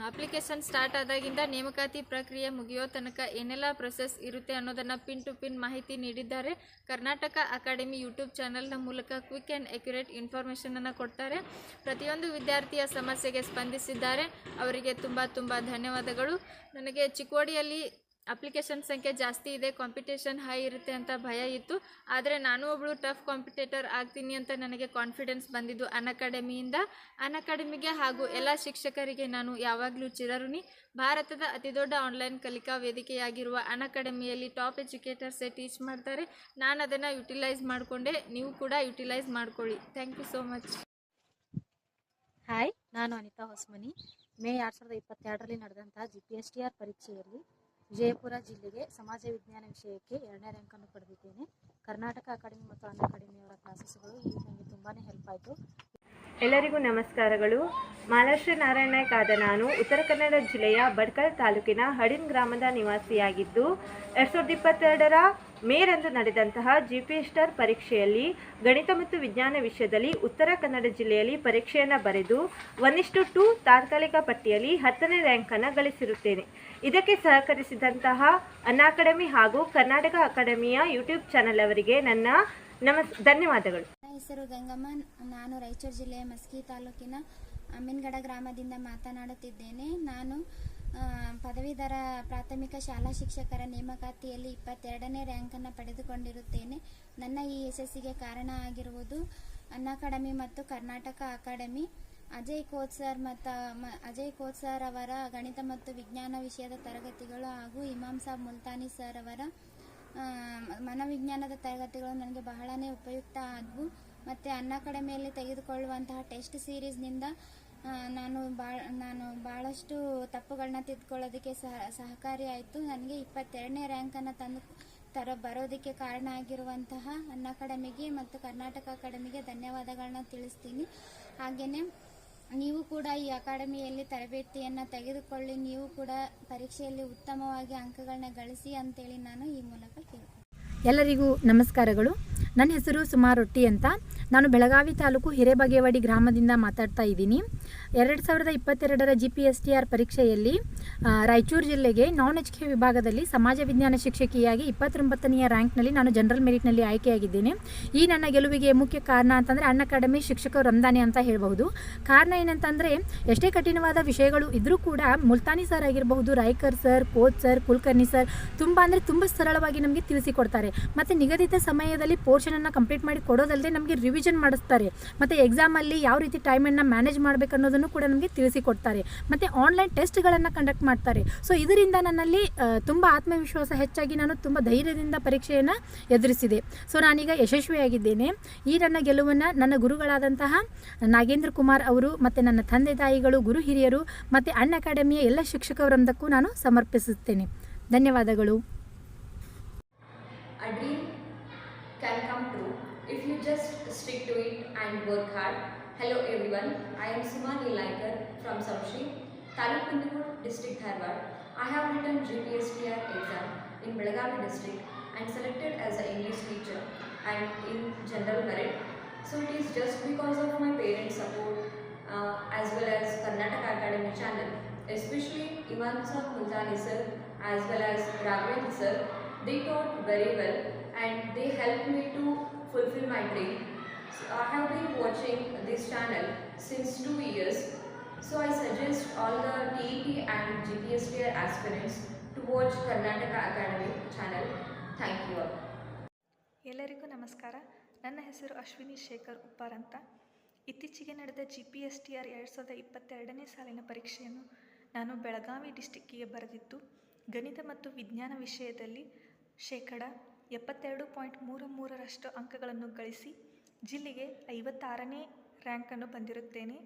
ಅಪ್ಲಿಕೇಶನ್ ಸ್ಟಾರ್ಟ್ ಆದಾಗಿಂದ ನೇಮಕಾತಿ ಪ್ರಕ್ರಿಯೆ ಮುಗಿಯೋ ತನಕ ಏನೆಲ್ಲ ಪ್ರೊಸೆಸ್ ಇರುತ್ತೆ ಅನ್ನೋದನ್ನು ಪಿನ್ ಟು ಪಿನ್ ಮಾಹಿತಿ ನೀಡಿದ್ದಾರೆ. ಕರ್ನಾಟಕ ಅಕಾಡೆಮಿ ಯೂಟ್ಯೂಬ್ ಚಾನಲ್ನ ಮೂಲಕ ಕ್ವಿಕ್ ಆ್ಯಂಡ್ ಅಕ್ಯುರೇಟ್ ಇನ್ಫಾರ್ಮೇಷನನ್ನು ಕೊಡ್ತಾರೆ. ಪ್ರತಿಯೊಂದು ವಿದ್ಯಾರ್ಥಿಯ ಸಮಸ್ಯೆಗೆ ಸ್ಪಂದಿಸಿದ್ದಾರೆ. ಅವರಿಗೆ ತುಂಬ ತುಂಬ ಧನ್ಯವಾದಗಳು. ನನಗೆ ಚಿಕ್ಕೋಡಿಯಲ್ಲಿ ಅಪ್ಲಿಕೇಶನ್ ಸಂಖ್ಯೆ ಜಾಸ್ತಿ ಇದೆ, ಕಾಂಪಿಟೇಷನ್ ಹೈ ಇರುತ್ತೆ ಅಂತ ಭಯ ಇತ್ತು. ಆದರೆ ನಾನು ಒಬ್ಬಳು ಟಫ್ ಕಾಂಪಿಟೇಟರ್ ಆಗ್ತೀನಿ ಅಂತ ನನಗೆ ಕಾನ್ಫಿಡೆನ್ಸ್ ಬಂದಿದ್ದು ಅನ್ಅಕಾಡೆಮಿಯಿಂದ. ಅನ್ಅಕಾಡೆಮಿಗೆ ಹಾಗೂ ಎಲ್ಲ ಶಿಕ್ಷಕರಿಗೆ ನಾನು ಯಾವಾಗಲೂ ಚಿರಋಣಿ. ಭಾರತದ ಅತಿದೊಡ್ಡ ಆನ್ಲೈನ್ ಕಲಿಕಾ ವೇದಿಕೆಯಾಗಿರುವ ಅನ್ಅಕಾಡೆಮಿಯಲ್ಲಿ ಟಾಪ್ ಎಜುಕೇಟರ್ಸೇ ಟೀಚ್ ಮಾಡ್ತಾರೆ. ನಾನು ಅದನ್ನು ಯುಟಿಲೈಸ್ ಮಾಡಿಕೊಂಡೆ. ನೀವು ಕೂಡ ಯುಟಿಲೈಸ್ ಮಾಡ್ಕೊಳ್ಳಿ. Thank you so much. Hi, ನಾನು ಅನಿತಾ ಹೊಸಮನಿ. ಮೇ 2022ರಲ್ಲಿ ನಡೆದಂಥ GPSTR ಪರೀಕ್ಷೆಯಲ್ಲಿ ವಿಜಯಪುರ ಜಿಲ್ಲೆಗೆ ಸಮಾಜ ವಿಜ್ಞಾನ ವಿಷಯಕ್ಕೆ 2ನೇ ರ್ಯಾಂಕನ್ನು ಪಡೆದಿದ್ದೇನೆ. ಕರ್ನಾಟಕ ಅಕಾಡೆಮಿ ಮತ್ತು ಅನ್ಅಕಾಡೆಮಿಯವರ ಕ್ಲಾಸಸ್ಗಳು ಈಗ ನನಗೆ ತುಂಬಾ ಹೆಲ್ಪ್ ಆಯಿತು. ಎಲ್ಲರಿಗೂ ನಮಸ್ಕಾರಗಳು. ಮಾಲಾಶ್ರೀ ನಾರಾಯಣ ನಾಯ್ಕ ಆದ ನಾನು ಉತ್ತರ ಕನ್ನಡ ಜಿಲ್ಲೆಯ ಬಡ್ಕಲ್ ತಾಲೂಕಿನ ಹಡಿನ್ ಗ್ರಾಮದ ನಿವಾಸಿಯಾಗಿದ್ದು 2022ರ ಮೇರಂದು ನಡೆದಂತಹ GPSTR ಪರೀಕ್ಷೆಯಲ್ಲಿ ಗಣಿತ ಮತ್ತು ವಿಜ್ಞಾನ ವಿಷಯದಲ್ಲಿ ಉತ್ತರ ಕನ್ನಡ ಜಿಲ್ಲೆಯಲ್ಲಿ ಪರೀಕ್ಷೆಯನ್ನು ಬರೆದು 1:2 ತಾತ್ಕಾಲಿಕ ಪಟ್ಟಿಯಲ್ಲಿ 10ನೇ ರ್ಯಾಂಕನ್ನು ಗಳಿಸಿರುತ್ತೇನೆ. ಇದಕ್ಕೆ ಸಹಕರಿಸಿದಂತಹ ಅನ್ಅಕಾಡೆಮಿ ಹಾಗೂ ಕರ್ನಾಟಕ ಅಕಾಡೆಮಿಯ ಯೂಟ್ಯೂಬ್ ಚಾನಲ್ ಅವರಿಗೆ ನನ್ನ ಧನ್ಯವಾದಗಳು. ನನ್ನ ಹೆಸರು ಗಂಗಮ್ಮ. ನಾನು ರಾಯಚೂರು ಜಿಲ್ಲೆಯ ಮಸ್ಕಿ ತಾಲೂಕಿನ ಅಮೀನ್ಗಡ ಗ್ರಾಮದಿಂದ ಮಾತನಾಡುತ್ತಿದ್ದೇನೆ. ನಾನು ಪದವೀಧರ ಪ್ರಾಥಮಿಕ ಶಾಲಾ ಶಿಕ್ಷಕರ ನೇಮಕಾತಿಯಲ್ಲಿ 22ನೇ ರ್ಯಾಂಕನ್ನು ಪಡೆದುಕೊಂಡಿರುತ್ತೇನೆ. ನನ್ನ ಈ ಯಶಸ್ಸಿಗೆ ಕಾರಣ ಆಗಿರುವುದು ಅನ್ಅಕಾಡೆಮಿ ಮತ್ತು Karnataka academy. Ajay coach sir ಅವರ ಗಣಿತ ಮತ್ತು ವಿಜ್ಞಾನ ವಿಷಯದ ತರಗತಿಗಳು ಹಾಗೂ ಇಮಾಮ್ ಸಾಬ್ ಮುಲ್ತಾನಿ ಸರ್ ಅವರ ಮನೋವಿಜ್ಞಾನದ ತರಗತಿಗಳು ನನಗೆ ಬಹಳನೇ ಉಪಯುಕ್ತ ಆದವು. ಮತ್ತು ಅನ್ಅಕಾಡೆಮಿಯಲ್ಲಿ ತೆಗೆದುಕೊಳ್ಳುವಂತಹ ಟೆಸ್ಟ್ ಸೀರೀಸ್ನಿಂದ ನಾನು ಭಾಳಷ್ಟು ತಪ್ಪುಗಳನ್ನ ತಿದ್ದುಕೊಳ್ಳೋದಕ್ಕೆ ಸಹಕಾರಿಯಾಯಿತು. ನನಗೆ 22ನೇ ರ್ಯಾಂಕನ್ನು ಬರೋದಕ್ಕೆ ಕಾರಣ ಆಗಿರುವಂತಹ ಅನ್ಅಕಾಡೆಮಿಗೆ ಮತ್ತು ಕರ್ನಾಟಕ ಅಕಾಡೆಮಿಗೆ ಧನ್ಯವಾದಗಳನ್ನ ತಿಳಿಸ್ತೀನಿ. ಹಾಗೆಯೇ ನೀವು ಕೂಡ ಈ ಅಕಾಡೆಮಿಯಲ್ಲಿ ತರಬೇತಿಯನ್ನು ತೆಗೆದುಕೊಳ್ಳಿ, ನೀವು ಕೂಡ ಪರೀಕ್ಷೆಯಲ್ಲಿ ಉತ್ತಮವಾಗಿ ಅಂಕಗಳನ್ನ ಗಳಿಸಿ ಅಂತೇಳಿ ನಾನು ಈ ಮೂಲಕ ಕೇಳ್ತೀನಿ. ಎಲ್ಲರಿಗೂ ನಮಸ್ಕಾರಗಳು. ನನ್ನ ಹೆಸರು ಸುಮಾ ರೊಟ್ಟಿ ಅಂತ. ನಾನು ಬೆಳಗಾವಿ ತಾಲೂಕು ಹಿರೇಬಾಗೇವಾಡಿ ಗ್ರಾಮದಿಂದ ಮಾತಾಡ್ತಾ ಇದ್ದೀನಿ. 2022ರ GPSTR ಪರೀಕ್ಷೆಯಲ್ಲಿ ರಾಯಚೂರು ಜಿಲ್ಲೆಗೆ ನಾನ್ HK ವಿಭಾಗದಲ್ಲಿ ಸಮಾಜ ವಿಜ್ಞಾನ ಶಿಕ್ಷಕಿಯಾಗಿ 29ನೇ ರ್ಯಾಂಕ್ನಲ್ಲಿ ನಾನು ಜನರಲ್ ಮೆರಿಟ್ನಲ್ಲಿ ಆಯ್ಕೆಯಾಗಿದ್ದೇನೆ. ಈ ನನ್ನ ಗೆಲುವಿಗೆ ಮುಖ್ಯ ಕಾರಣ ಅಂತಂದರೆ ಅನ್ಅಕಾಡೆಮಿ ಶಿಕ್ಷಕರು ರಮ್ದಾನಿ ಅಂತ ಹೇಳಬಹುದು. ಕಾರಣ ಏನಂತಂದರೆ ಎಷ್ಟೇ ಕಠಿಣವಾದ ವಿಷಯಗಳು ಇದ್ದರೂ ಕೂಡ ಮುಲ್ತಾನಿ ಸರ್ ಆಗಿರಬಹುದು, ರಾಯ್ಕರ್ ಸರ್, ಕೋಚ್ ಸರ್, ಕುಲಕರ್ಣಿ ಸರ್ ತುಂಬ ಸರಳವಾಗಿ ನಮಗೆ ತಿಳಿಸಿಕೊಡ್ತಾರೆ. ಮತ್ತು ನಿಗದಿತ ಸಮಯದಲ್ಲಿ ಪೋರ್ಷನನ್ನು ಕಂಪ್ಲೀಟ್ ಮಾಡಿ ಕೊಡೋದಲ್ಲದೆ ನಮಗೆ ರಿವಿಷನ್ ಮಾಡಿಸ್ತಾರೆ. ಮತ್ತು ಎಕ್ಸಾಮಲ್ಲಿ ಯಾವ ರೀತಿ ಟೈಮನ್ನು ಮ್ಯಾನೇಜ್ ಮಾಡಬೇಕು ಅನ್ನೋದನ್ನು ಕೂಡ ನಮಗೆ ತಿಳಿಸಿಕೊಡ್ತಾರೆ. ಮತ್ತು ಆನ್ಲೈನ್ ಟೆಸ್ಟ್ಗಳನ್ನು ಕಂಡಕ್ಟ್ ಮಾಡ್ತಾರೆ. ಸೊ ಇದರಿಂದ ನನ್ನಲ್ಲಿ ತುಂಬ ಆತ್ಮವಿಶ್ವಾಸ ಹೆಚ್ಚಾಗಿ ನಾನು ತುಂಬ ಧೈರ್ಯದಿಂದ ಪರೀಕ್ಷೆಯನ್ನು ಎದುರಿಸಿದೆ. ಸೊ ನಾನೀಗ ಯಶಸ್ವಿಯಾಗಿದ್ದೇನೆ. ಈ ನನ್ನ ಗೆಲುವನ್ನು ನನ್ನ ಗುರುಗಳಾದಂತಹ ನಾಗೇಂದ್ರ ಕುಮಾರ್ ಅವರು ಮತ್ತು ನನ್ನ ತಂದೆ ತಾಯಿಗಳು, ಗುರು ಹಿರಿಯರು ಮತ್ತು ಅನ್ಅಕಾಡೆಮಿಯ ಎಲ್ಲ ಶಿಕ್ಷಕವೃಂದಕ್ಕೂ ನಾನು ಸಮರ್ಪಿಸುತ್ತೇನೆ. ಧನ್ಯವಾದಗಳು. A dream can come true if you just stick to it and work hard. Hello everyone, I am Sumani Laikar from Samshi, Taluk Kundugur district, Dharwad. I have written GPSTR exam in Belagavi district and selected as an English teacher and in general merit. So it is just because of my parents' support as well as Karnataka Academy channel, especially Iman Sir Multani sir as well as Raghavendra sir. They taught very well and they helped me to fulfill my dream. So I have been watching this channel since 2 years. So I suggest all the TET and GPSTR aspirants to watch Karnataka Academy channel. Thank you all. ಎಲ್ಲರಿಗೂ ನಮಸ್ಕಾರ. ನನ್ನ ಹೆಸರು ಅಶ್ವಿನಿ ಶೇಖರ್ ಉಪ್ಪಾರ್ ಅಂತ. ಇತ್ತೀಚೆಗೆ ನಡೆದ GPSTR 2022ನೇ ಸಾಲಿನ ಪರೀಕ್ಷೆಯನ್ನು ನಾನು ಬೆಳಗಾವಿ ಡಿಸ್ಟಿಕ್ಕಿಗೆ ಬರೆದಿದ್ದು ಗಣಿತ ಮತ್ತು ವಿಜ್ಞಾನ ವಿಷಯದಲ್ಲಿ 72.33% ಅಂಕಗಳನ್ನು ಗಳಿಸಿ ಜಿಲ್ಲೆಗೆ 56ನೇ ರ್ಯಾಂಕನ್ನು ಬಂದಿರುತ್ತೇನೆ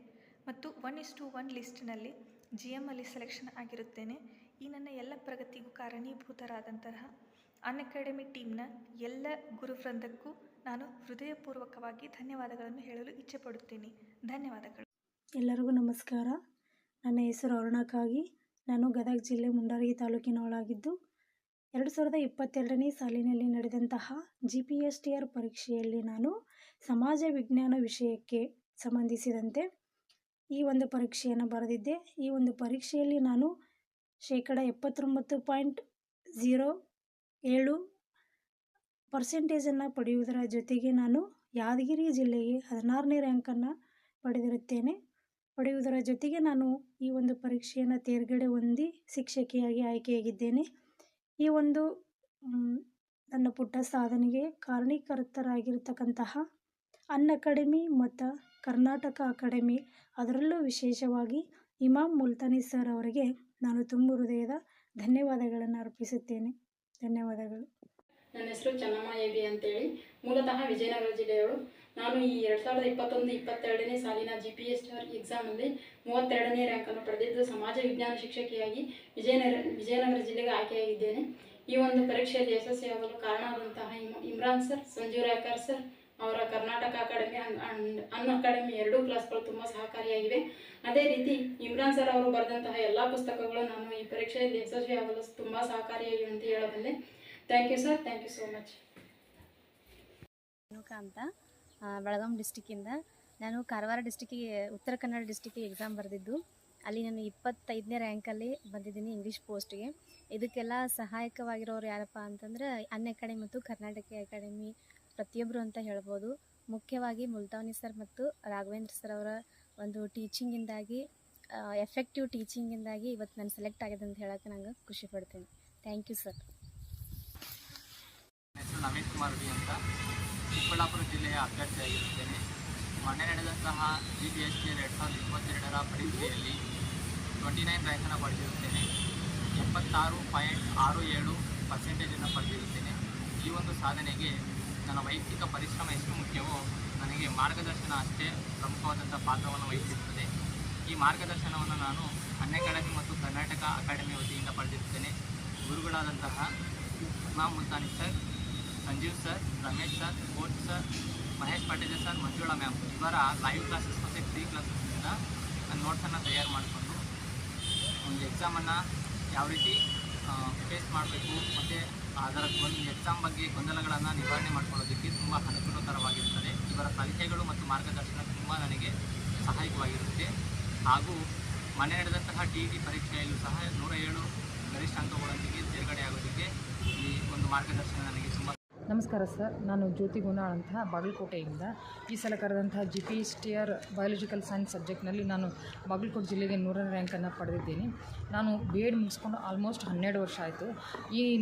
ಮತ್ತು 1:1 ಲಿಸ್ಟ್ನಲ್ಲಿ GMಲ್ಲಿ ಸೆಲೆಕ್ಷನ್ ಆಗಿರುತ್ತೇನೆ. ಈ ನನ್ನ ಎಲ್ಲ ಪ್ರಗತಿಗೂ ಕಾರಣೀಭೂತರಾದಂತಹ ಅನ್ಅಕಾಡೆಮಿ ಟೀಮ್ನ ಎಲ್ಲ ಗುರುವೃಂದಕ್ಕೂ ನಾನು ಹೃದಯಪೂರ್ವಕವಾಗಿ ಧನ್ಯವಾದಗಳನ್ನು ಹೇಳಲು ಇಚ್ಛೆಪಡುತ್ತೇನೆ. ಧನ್ಯವಾದಗಳು. ಎಲ್ಲರಿಗೂ ನಮಸ್ಕಾರ. ನನ್ನ ಹೆಸರು ಅರುಣಕ್ಕಾಗಿ. ನಾನು ಗದಗ ಜಿಲ್ಲೆ ಮುಂಡರಗಿ ತಾಲೂಕಿನವಳಾಗಿದ್ದು 2022ನೇ ಸಾಲಿನಲ್ಲಿ ನಡೆದಂತಹ GPSTR ಪರೀಕ್ಷೆಯಲ್ಲಿ ನಾನು ಸಮಾಜ ವಿಜ್ಞಾನ ವಿಷಯಕ್ಕೆ ಸಂಬಂಧಿಸಿದಂತೆ ಈ ಒಂದು ಪರೀಕ್ಷೆಯನ್ನು ಬರೆದಿದ್ದೆ. ಈ ಒಂದು ಪರೀಕ್ಷೆಯಲ್ಲಿ ನಾನು 79.07% ಪಡೆಯುವುದರ ಜೊತೆಗೆ ನಾನು ಯಾದಗಿರಿ ಜಿಲ್ಲೆಗೆ 16ನೇ ರ್ಯಾಂಕನ್ನು ಪಡೆಯುವುದರ ಜೊತೆಗೆ ನಾನು ಈ ಒಂದು ಪರೀಕ್ಷೆಯನ್ನು ತೇರ್ಗಡೆ ಹೊಂದಿ ಶಿಕ್ಷಕಿಯಾಗಿ ಆಯ್ಕೆಯಾಗಿದ್ದೇನೆ. ಈ ಒಂದು ನನ್ನ ಪುಟ್ಟ ಸಾಧನೆಗೆ ಕಾರಣೀಕರ್ತರಾಗಿರ್ತಕ್ಕಂತಹ ಅನ್ ಅಕಾಡೆಮಿ ಮತ್ತು ಕರ್ನಾಟಕ ಅಕಾಡೆಮಿ, ಅದರಲ್ಲೂ ವಿಶೇಷವಾಗಿ ಇಮಾಮ್ ಮುಲ್ತಾನಿ ಸರ್ ಅವರಿಗೆ ನಾನು ತುಂಬ ಹೃದಯದ ಧನ್ಯವಾದಗಳನ್ನು ಅರ್ಪಿಸುತ್ತೇನೆ. ಧನ್ಯವಾದಗಳು. ನನ್ನ ಹೆಸರು ಚೆನ್ನಮ್ಮ ಎ.ಬಿ. ಅಂತೇಳಿ, ಮೂಲತಃ ವಿಜಯನಗರ ಜಿಲ್ಲೆಯವರು. ನಾನು ಈ 2021-22ನೇ ಸಾಲಿನ GPSTR ಎಕ್ಸಾಮಲ್ಲಿ 32ನೇ ರ್ಯಾಂಕನ್ನು ಪಡೆದಿದ್ದು ಸಮಾಜ ವಿಜ್ಞಾನ ಶಿಕ್ಷಕಿಯಾಗಿ ವಿಜಯನಗರ ಜಿಲ್ಲೆಗೆ ಆಯ್ಕೆಯಾಗಿದ್ದೇನೆ. ಈ ಒಂದು ಪರೀಕ್ಷೆಯಲ್ಲಿ ಯಶಸ್ವಿಯಾಗಲು ಕಾರಣವಾದಂತಹ ಇಮ್ರಾನ್ ಸರ್, ಸಂಜೀವ್ ರಾಯ್ಕರ್ ಸರ್ ಅವರ ಕರ್ನಾಟಕ ಅಕಾಡೆಮಿ ಅನ್ ಅಕಾಡೆಮಿ ಎರಡೂ ಕ್ಲಾಸ್ಗಳು ತುಂಬ ಸಹಕಾರಿಯಾಗಿವೆ. ಅದೇ ರೀತಿ ಇಮ್ರಾನ್ ಸರ್ ಅವರು ಬರೆದಂತಹ ಎಲ್ಲ ಪುಸ್ತಕಗಳು ನಾನು ಈ ಪರೀಕ್ಷೆಯಲ್ಲಿ ಯಶಸ್ವಿಯಾಗಲು ತುಂಬ ಸಹಕಾರಿಯಾಗಿವೆ ಅಂತ ಹೇಳಬಲ್ಲೆ. Thank you sir, thank you so much. Renuka ಅಂತ, ಬೆಳಗಾಂ ಡಿಸ್ಟಿಕ್ಕಿಂದ. ನಾನು ಕಾರವಾರ ಡಿಸ್ಟಿಕ್ಕಿಗೆ, ಉತ್ತರ ಕನ್ನಡ ಡಿಸ್ಟಿಕ್ಕಿಗೆ ಎಕ್ಸಾಮ್ ಬರೆದಿದ್ದು. ಅಲ್ಲಿ ನಾನು 25ನೇ ರ್ಯಾಂಕಲ್ಲಿ ಬಂದಿದ್ದೀನಿ ಇಂಗ್ಲೀಷ್ ಪೋಸ್ಟ್ಗೆ. ಇದಕ್ಕೆಲ್ಲ ಸಹಾಯಕವಾಗಿರೋರು ಯಾರಪ್ಪ ಅಂತಂದರೆ ಅನ್ ಅಕಾಡೆಮಿ ಮತ್ತು ಕರ್ನಾಟಕ ಅಕಾಡೆಮಿ ಪ್ರತಿಯೊಬ್ಬರು ಅಂತ ಹೇಳ್ಬೋದು. ಮುಖ್ಯವಾಗಿ ಮುಲ್ತಾನಿ ಸರ್ ಮತ್ತು ರಾಘವೇಂದ್ರ ಸರ್ ಅವರ ಒಂದು ಟೀಚಿಂಗಿಂದಾಗಿ, ಎಫೆಕ್ಟಿವ್ ಟೀಚಿಂಗಿಂದಾಗಿ ಇವತ್ತು ನಾನು ಸೆಲೆಕ್ಟ್ ಆಗಿದೆ ಅಂತ ಹೇಳೋಕ್ಕೆ ನಂಗೆ ಖುಷಿ ಪಡ್ತೀನಿ. Thank you sir. ಹೆಸರು ನವೀನ್ ಕುಮಾರ್ ಡಿ ಅಂತ, ಚಿಕ್ಕಬಳ್ಳಾಪುರ ಜಿಲ್ಲೆಯ ಅಭ್ಯರ್ಥಿಯಾಗಿರುತ್ತೇನೆ. ಮೊನ್ನೆ ನಡೆದಂತಹ GPSTR 2022ರ ಪರೀಕ್ಷೆಯಲ್ಲಿ 29 ರ್ಯಾಂಕನ್ನು ಪಡೆದಿರುತ್ತೇನೆ. 76.67% ಪಡೆದಿರುತ್ತೇನೆ. ಈ ಒಂದು ಸಾಧನೆಗೆ ನನ್ನ ವೈಯಕ್ತಿಕ ಪರಿಶ್ರಮ ಎಷ್ಟು ಮುಖ್ಯವೋ ನನಗೆ ಮಾರ್ಗದರ್ಶನ ಅಷ್ಟೇ ಪ್ರಮುಖವಾದಂಥ ಪಾತ್ರವನ್ನು ವಹಿಸಿರುತ್ತದೆ. ಈ ಮಾರ್ಗದರ್ಶನವನ್ನು ನಾನು ಅನ್ ಅಕಾಡೆಮಿ ಮತ್ತು ಕರ್ನಾಟಕ ಅಕಾಡೆಮಿ ವತಿಯಿಂದ ಪಡೆದಿರುತ್ತೇನೆ. ಗುರುಗಳಾದಂತಹ Imam Multani sir, Sanjeev sir, Ramesh sir, ಕೋಚ್ ಸರ್, ಮಹೇಶ್ ಪಾಟೀಲ್ ಸರ್, ಮಂಜುಳಾ ಮ್ಯಾಮ್ ಇವರ ಲೈವ್ ಕ್ಲಾಸಸ್ ಮತ್ತು ಫ್ರೀ ಕ್ಲಾಸಸ್ನಿಂದ ನಾನು ನೋಟ್ಸನ್ನು ತಯಾರು ಮಾಡಿಕೊಂಡು ಒಂದು ಎಕ್ಸಾಮನ್ನು ಯಾವ ರೀತಿ ಫೇಸ್ ಮಾಡಬೇಕು ಮತ್ತು ಅದರ ಒಂದು ಎಕ್ಸಾಮ್ ಬಗ್ಗೆ ಗೊಂದಲಗಳನ್ನು ನಿವಾರಣೆ ಮಾಡ್ಕೊಳ್ಳೋದಕ್ಕೆ ತುಂಬ ಅನುಕೂಲಕರವಾಗಿರುತ್ತದೆ. ಇವರ ಸಲಹೆಗಳು ಮತ್ತು ಮಾರ್ಗದರ್ಶನ ತುಂಬ ನನಗೆ ಸಹಾಯಕವಾಗಿರುತ್ತೆ. ಹಾಗೂ ಮೊನ್ನೆ ನಡೆದಂತಹ TET ಪರೀಕ್ಷೆಯಲ್ಲೂ ಸಹ 107 ಗರಿಷ್ಠ ಅಂಕಗಳೊಂದಿಗೆ ತೇರ್ಗಡೆಯಾಗೋದಕ್ಕೆ ಈ ಒಂದು ಮಾರ್ಗದರ್ಶನ ನನಗೆ ತುಂಬ. ನಮಸ್ಕಾರ ಸರ್, ನಾನು ಜ್ಯೋತಿ ಗುನಾಳ್ ಅಂತ ಬಾಗಲಕೋಟೆಯಿಂದ. ಈ ಸಲ ಕರೆದಂತಹ GPSTR ಬಯಾಲಜಿಕಲ್ ಸೈನ್ಸ್ ಸಬ್ಜೆಕ್ಟ್ನಲ್ಲಿ ನಾನು ಬಾಗಲಕೋಟೆ ಜಿಲ್ಲೆಗೆ 100ನೇ ರ್ಯಾಂಕನ್ನು ಪಡೆದಿದ್ದೀನಿ. ನಾನು B.Ed ಮುಗಿಸ್ಕೊಂಡು ಆಲ್ಮೋಸ್ಟ್ 12 ವರ್ಷ ಆಯಿತು.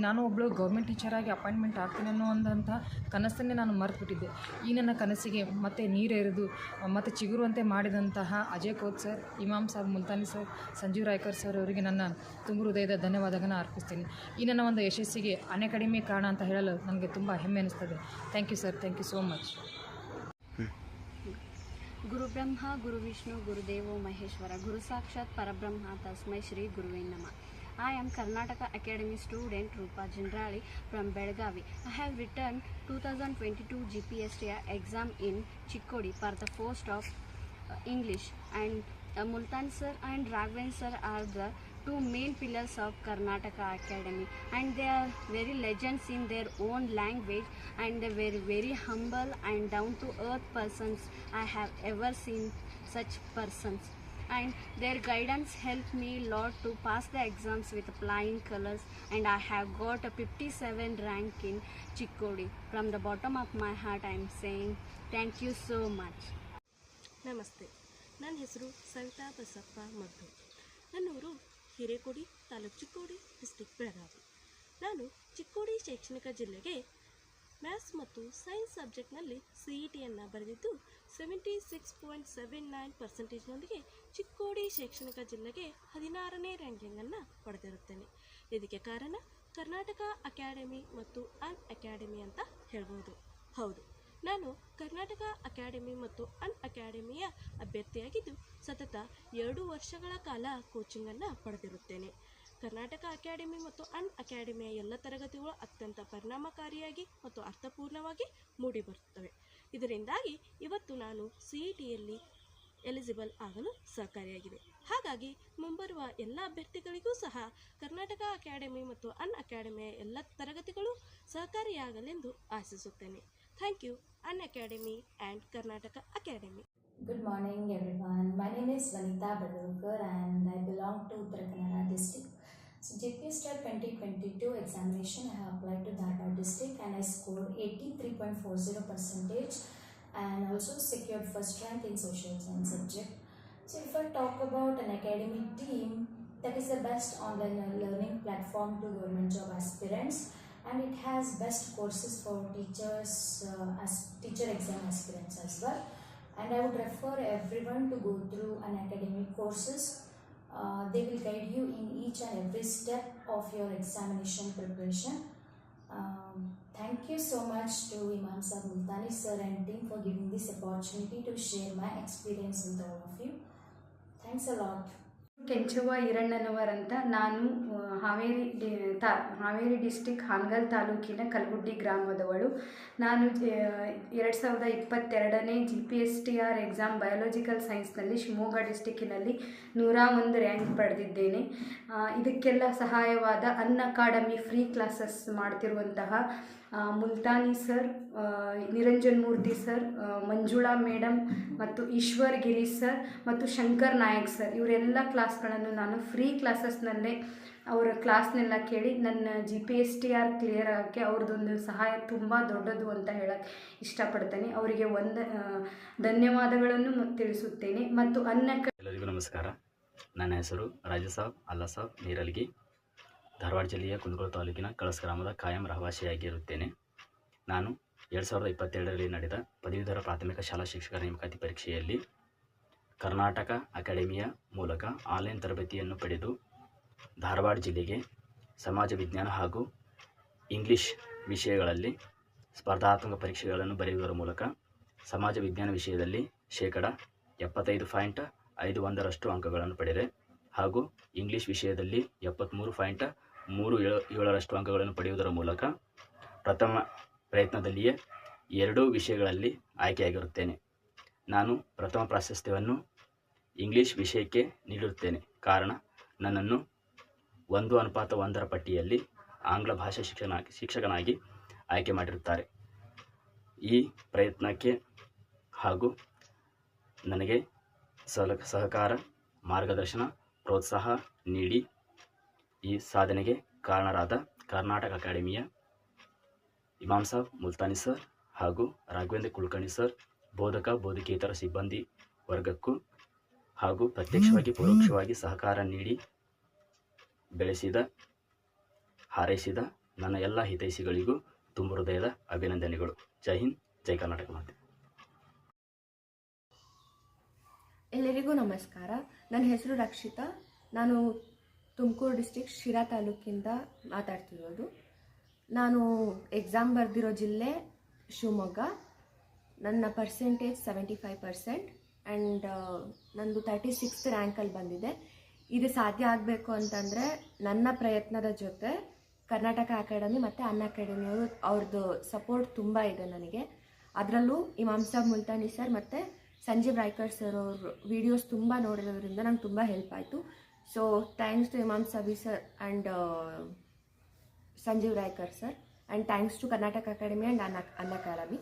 ನಾನು ಒಬ್ಬಳು ಗೌರ್ಮೆಂಟ್ ಟೀಚರಾಗಿ ಅಪಾಯಿಂಟ್ಮೆಂಟ್ ಆಗ್ತೀನಿ ಅನ್ನುವಂಥ ಕನಸನ್ನೇ ನಾನು ಮರೆತುಬಿಟ್ಟಿದ್ದೆ. ಈ ನನ್ನ ಕನಸಿಗೆ ಮತ್ತೆ ನೀರೆರೆದು ಮತ್ತು ಚಿಗುರುವಂತೆ ಮಾಡಿದಂತಹ ಅಜಯ್ ಕೋಚ್ ಸರ್, ಇಮಾಮ್ ಸಾಬ್ ಮುಲ್ತಾನಿ ಸರ್, ಸಂಜೀವ್ ರಾಯ್ಕರ್ ಸರ್ ಅವರಿಗೆ ನನ್ನ ತುಂಬ ಹೃದಯದ ಧನ್ಯವಾದಗಳನ್ನು ಅರ್ಪಿಸ್ತೀನಿ. ಈ ನನ್ನ ಒಂದು ಯಶಸ್ಸಿಗೆ ಅನ್ ಅಕಾಡೆಮಿ ಕಾರಣ ಅಂತ ಹೇಳಲು ನನಗೆ ತುಂಬ ಹೆಮ್ಮೆ ಅನಿಸ್ತದೆ. Thank you sir, thank you so much. ಗುರು ಬ್ರಹ್ಮ ಗುರು ವಿಷ್ಣು ಗುರುದೇವೋ ಮಹೇಶ್ವರ ಗುರು ಸಾಕ್ಷಾತ್ ಪರಬ್ರಹ್ಮ ತಸ್ಮೈ ಶ್ರೀ ಗುರುವೇ ನಮಃ. I am Karnataka Academy student Rupa Jindrali from Belgavi. I have written 2022 GPSTR exam in Chikkodi for the post of English, and Multan sir and Raghavan sir are the two main pillars of Karnataka Academy, and they are very legends in their own language, and they were very humble and down to earth persons. I have ever seen such persons, and their guidance helped me a lot to pass the exams with flying colors, and I have got a 57 rank in Chikkodi. From the bottom of my heart I am saying thank you so much. ನಮಸ್ತೆ, ನನ್ನ ಹೆಸರು ಸವಿತಾ ಬಸಪ್ಪ ಮದ್ದು. ನನ್ನೂರು ಹಿರೇಕೊಡಿ, ತಾಲೂಕು ಚಿಕ್ಕೋಡಿ, ಡಿಸ್ಟಿಕ್ ಬೆಳಗಾವಿ. ನಾನು ಚಿಕ್ಕೋಡಿ ಶೈಕ್ಷಣಿಕ ಜಿಲ್ಲೆಗೆ ಮ್ಯಾಥ್ಸ್ ಮತ್ತು ಸೈನ್ಸ್ ಸಬ್ಜೆಕ್ಟ್ನಲ್ಲಿ CETಯನ್ನು ಬರೆದಿದ್ದು 76.79%ನೊಂದಿಗೆ ಚಿಕ್ಕೋಡಿ ಶೈಕ್ಷಣಿಕ ಜಿಲ್ಲೆಗೆ 16ನೇ ರ್ಯಾಂಕಿಂಗನ್ನು ಪಡೆದಿರುತ್ತೇನೆ. ಇದಕ್ಕೆ ಕಾರಣ ಕರ್ನಾಟಕ ಅಕಾಡೆಮಿ ಮತ್ತು ಅನ್ ಅಕಾಡೆಮಿ ಅಂತ ಹೇಳ್ಬೋದು. ಹೌದು, ನಾನು ಕರ್ನಾಟಕ ಅಕಾಡೆಮಿ ಮತ್ತು ಅನ್ ಅಕಾಡೆಮಿಯ ಅಭ್ಯರ್ಥಿಯಾಗಿದ್ದು ಸತತ 2 ವರ್ಷಗಳ ಕಾಲ ಕೋಚಿಂಗನ್ನು ಪಡೆದಿರುತ್ತೇನೆ. ಕರ್ನಾಟಕ ಅಕಾಡೆಮಿ ಮತ್ತು ಅನ್ ಅಕಾಡೆಮಿಯ ಎಲ್ಲ ತರಗತಿಗಳು ಅತ್ಯಂತ ಪರಿಣಾಮಕಾರಿಯಾಗಿ ಮತ್ತು ಅರ್ಥಪೂರ್ಣವಾಗಿ ಮೂಡಿಬರುತ್ತವೆ. ಇದರಿಂದಾಗಿ ಇವತ್ತು ನಾನು CETಯಲ್ಲಿ ಎಲಿಜಿಬಲ್ ಆಗಲು ಸಹಕಾರಿಯಾಗಿದೆ. ಹಾಗಾಗಿ ಮುಂಬರುವ ಎಲ್ಲ ಅಭ್ಯರ್ಥಿಗಳಿಗೂ ಸಹ ಕರ್ನಾಟಕ ಅಕಾಡೆಮಿ ಮತ್ತು ಅನ್ ಅಕಾಡೆಮಿಯ ಎಲ್ಲ ತರಗತಿಗಳು ಸಹಕಾರಿಯಾಗಲೆಂದು ಆಶಿಸುತ್ತೇನೆ. Thank you, Unacademy and Karnataka academy. Good morning everyone. My name is Vanita Badurkar and I belong to Uttara Kannada district. So GPSTR 2022 examination I have applied to Dharwad district and I scored 83.40% and also secured first rank in social science subject. So if I talk about an academic team, that is the best online learning platform to government job aspirants, and it has best courses for teachers as teacher exam aspirants as well. And I would refer everyone to go through an academic courses. They will guide you in each and every step of your examination preparation. Thank you so much to Imam Sir Multani sir and team for giving this opportunity to share my experience with all of you. Thanks a lot. Kenchavva Irannanavar ಅಂತ. ನಾನು ಹಾವೇರಿ ಡಿಸ್ಟಿಕ್ ಹಾನಗಲ್ ತಾಲೂಕಿನ ಕಲಗುಡ್ಡಿ ಗ್ರಾಮದವಳು. ನಾನು 2022ನೇ GPSTR ಎಕ್ಸಾಮ್ ಬಯೋಲಾಜಿಕಲ್ ಸೈನ್ಸ್ನಲ್ಲಿ ಶಿವಮೊಗ್ಗ ಡಿಸ್ಟಿಕ್ಕಿನಲ್ಲಿ 101 ರ್ಯಾಂಕ್ ಪಡೆದಿದ್ದೇನೆ. ಇದಕ್ಕೆಲ್ಲ ಸಹಾಯವಾದ ಅನ್ ಅಕಾಡೆಮಿ ಫ್ರೀ ಕ್ಲಾಸಸ್ ಮಾಡ್ತಿರುವಂತಹ Multani sir, Niranjan Murthy sir, Manjula madam ಮತ್ತು ಈಶ್ವರ್ ಗಿರೀಶ್ ಸರ್ ಮತ್ತು ಶಂಕರ್ ನಾಯಕ್ ಸರ್, ಇವರೆಲ್ಲ ಕ್ಲಾಸ್ಗಳನ್ನು ನಾನು ಫ್ರೀ ಕ್ಲಾಸಸ್ನಲ್ಲೇ ಅವರ ಕ್ಲಾಸ್ನೆಲ್ಲ ಕೇಳಿ ನನ್ನ GPSTR ಕ್ಲಿಯರ್ ಆಗೋಕ್ಕೆ ಅವ್ರದ್ದೊಂದು ಸಹಾಯ ತುಂಬ ದೊಡ್ಡದು ಅಂತ ಹೇಳಕ್ಕೆ ಇಷ್ಟಪಡ್ತೇನೆ. ಅವರಿಗೆ ಧನ್ಯವಾದಗಳನ್ನು ತಿಳಿಸುತ್ತೇನೆ. ಮತ್ತು ಎಲ್ಲರಿಗೂ ನಮಸ್ಕಾರ. ನನ್ನ ಹೆಸರು ರಾಜಸಾಬ್ ಅಲ್ಲಾಸಾಬ್ ನೀರಲ್ಗಿ, ಧಾರವಾಡ ಜಿಲ್ಲೆಯ ಕುಂದಗೋಳ ತಾಲೂಕಿನ ಕಳಸ ಗ್ರಾಮದ ಕಾಯಂ ರಹವಾಸಿಯಾಗಿರುತ್ತೇನೆ. ನಾನು 2022ರಲ್ಲಿ ನಡೆದ ಪದವೀಧರ ಪ್ರಾಥಮಿಕ ಶಾಲಾ ಶಿಕ್ಷಕರ ನೇಮಕಾತಿ ಪರೀಕ್ಷೆಯಲ್ಲಿ ಕರ್ನಾಟಕ ಅಕಾಡೆಮಿಯ ಮೂಲಕ ಆನ್ಲೈನ್ ತರಬೇತಿಯನ್ನು ಪಡೆದು ಧಾರವಾಡ ಜಿಲ್ಲೆಗೆ ಸಮಾಜ ವಿಜ್ಞಾನ ಹಾಗೂ ಇಂಗ್ಲಿಷ್ ವಿಷಯಗಳಲ್ಲಿ ಸ್ಪರ್ಧಾತ್ಮಕ ಪರೀಕ್ಷೆಗಳನ್ನು ಬರೆಯುವುದರ ಮೂಲಕ ಸಮಾಜ ವಿಜ್ಞಾನ ವಿಷಯದಲ್ಲಿ ಶೇಕಡ 75.51% ಅಂಕಗಳನ್ನು ಪಡೆದೆ ಹಾಗೂ ಇಂಗ್ಲಿಷ್ ವಿಷಯದಲ್ಲಿ 73.37% ಅಂಕಗಳನ್ನು ಪಡೆಯುವುದರ ಮೂಲಕ ಪ್ರಥಮ ಪ್ರಯತ್ನದಲ್ಲಿಯೇ 2 ವಿಷಯಗಳಲ್ಲಿ ಆಯ್ಕೆಯಾಗಿರುತ್ತೇನೆ. ನಾನು ಪ್ರಥಮ ಪ್ರಾಶಸ್ತ್ಯವನ್ನು ಇಂಗ್ಲಿಷ್ ವಿಷಯಕ್ಕೆ ನೀಡಿರುತ್ತೇನೆ. ಕಾರಣ ನನ್ನನ್ನು 1:1 ಪಟ್ಟಿಯಲ್ಲಿ ಆಂಗ್ಲ ಭಾಷಾ ಶಿಕ್ಷಕನಾಗಿ ಆಯ್ಕೆ ಮಾಡಿರುತ್ತಾರೆ. ಈ ಪ್ರಯತ್ನಕ್ಕೆ ಹಾಗೂ ನನಗೆ ಸಹಕಾರ, ಮಾರ್ಗದರ್ಶನ, ಪ್ರೋತ್ಸಾಹ ನೀಡಿ ಈ ಸಾಧನೆಗೆ ಕಾರಣರಾದ ಕರ್ನಾಟಕ ಅಕಾಡೆಮಿಯ ಇಮಾಮ್ ಸಾಬ್ ಮುಲ್ತಾನಿ ಸರ್ ಹಾಗೂ ರಾಘವೇಂದ್ರ ಕುಲಕರ್ಣಿ ಸರ್, ಬೋಧಕೇತರ ಸಿಬ್ಬಂದಿ ವರ್ಗಕ್ಕೂ ಹಾಗೂ ಪ್ರತ್ಯಕ್ಷವಾಗಿ ಪರೋಕ್ಷವಾಗಿ ಸಹಕಾರ ನೀಡಿ ಬೆಳೆಸಿದ ಹಾರೈಸಿದ ನನ್ನ ಎಲ್ಲ ಹಿತೈಷಿಗಳಿಗೂ ತುಂಬ ಹೃದಯದ ಅಭಿನಂದನೆಗಳು. ಜೈ ಹಿಂದ್, ಜೈ ಕರ್ನಾಟಕ ಮಾತೆ. ಎಲ್ಲರಿಗೂ ನಮಸ್ಕಾರ. ನನ್ನ ಹೆಸರು ರಕ್ಷಿತಾ. ನಾನು ತುಮಕೂರು ಡಿಸ್ಟಿಕ್ ಶಿರಾ ತಾಲೂಕಿಂದ ಮಾತಾಡ್ತಿರೋದು. ನಾನು ಎಕ್ಸಾಮ್ ಬರೆದಿರೋ ಜಿಲ್ಲೆ ಶಿವಮೊಗ್ಗ. ನನ್ನ ಪರ್ಸೆಂಟೇಜ್ 75% ಆ್ಯಂಡ್ ನಂದು 36th ರ್ಯಾಂಕಲ್ಲಿ ಬಂದಿದೆ. ಇದು ಸಾಧ್ಯ ಆಗಬೇಕು ಅಂತಂದರೆ ನನ್ನ ಪ್ರಯತ್ನದ ಜೊತೆ ಕರ್ನಾಟಕ ಅಕಾಡೆಮಿ ಮತ್ತು ಅನ್ ಅಕಾಡೆಮಿಯವರು ಅವ್ರದ್ದು ಸಪೋರ್ಟ್ ತುಂಬ ಇದೆ ನನಗೆ. ಅದರಲ್ಲೂ ಇಮಾಮ್ ಸಾಬ್ ಮುಲ್ತಾನಿ ಸರ್ ಮತ್ತು ಸಂಜೀವ್ ರಾಯ್ಕರ್ ಸರ್ ಅವರು ವಿಡಿಯೋಸ್ ತುಂಬ ನೋಡಿರೋದ್ರಿಂದ ನಂಗೆ ತುಂಬ ಹೆಲ್ಪ್ ಆಯಿತು. So thanks to Imam Sabi sir and Sanjeev Raikar sir, and thanks to Karnataka academy and Unacademy.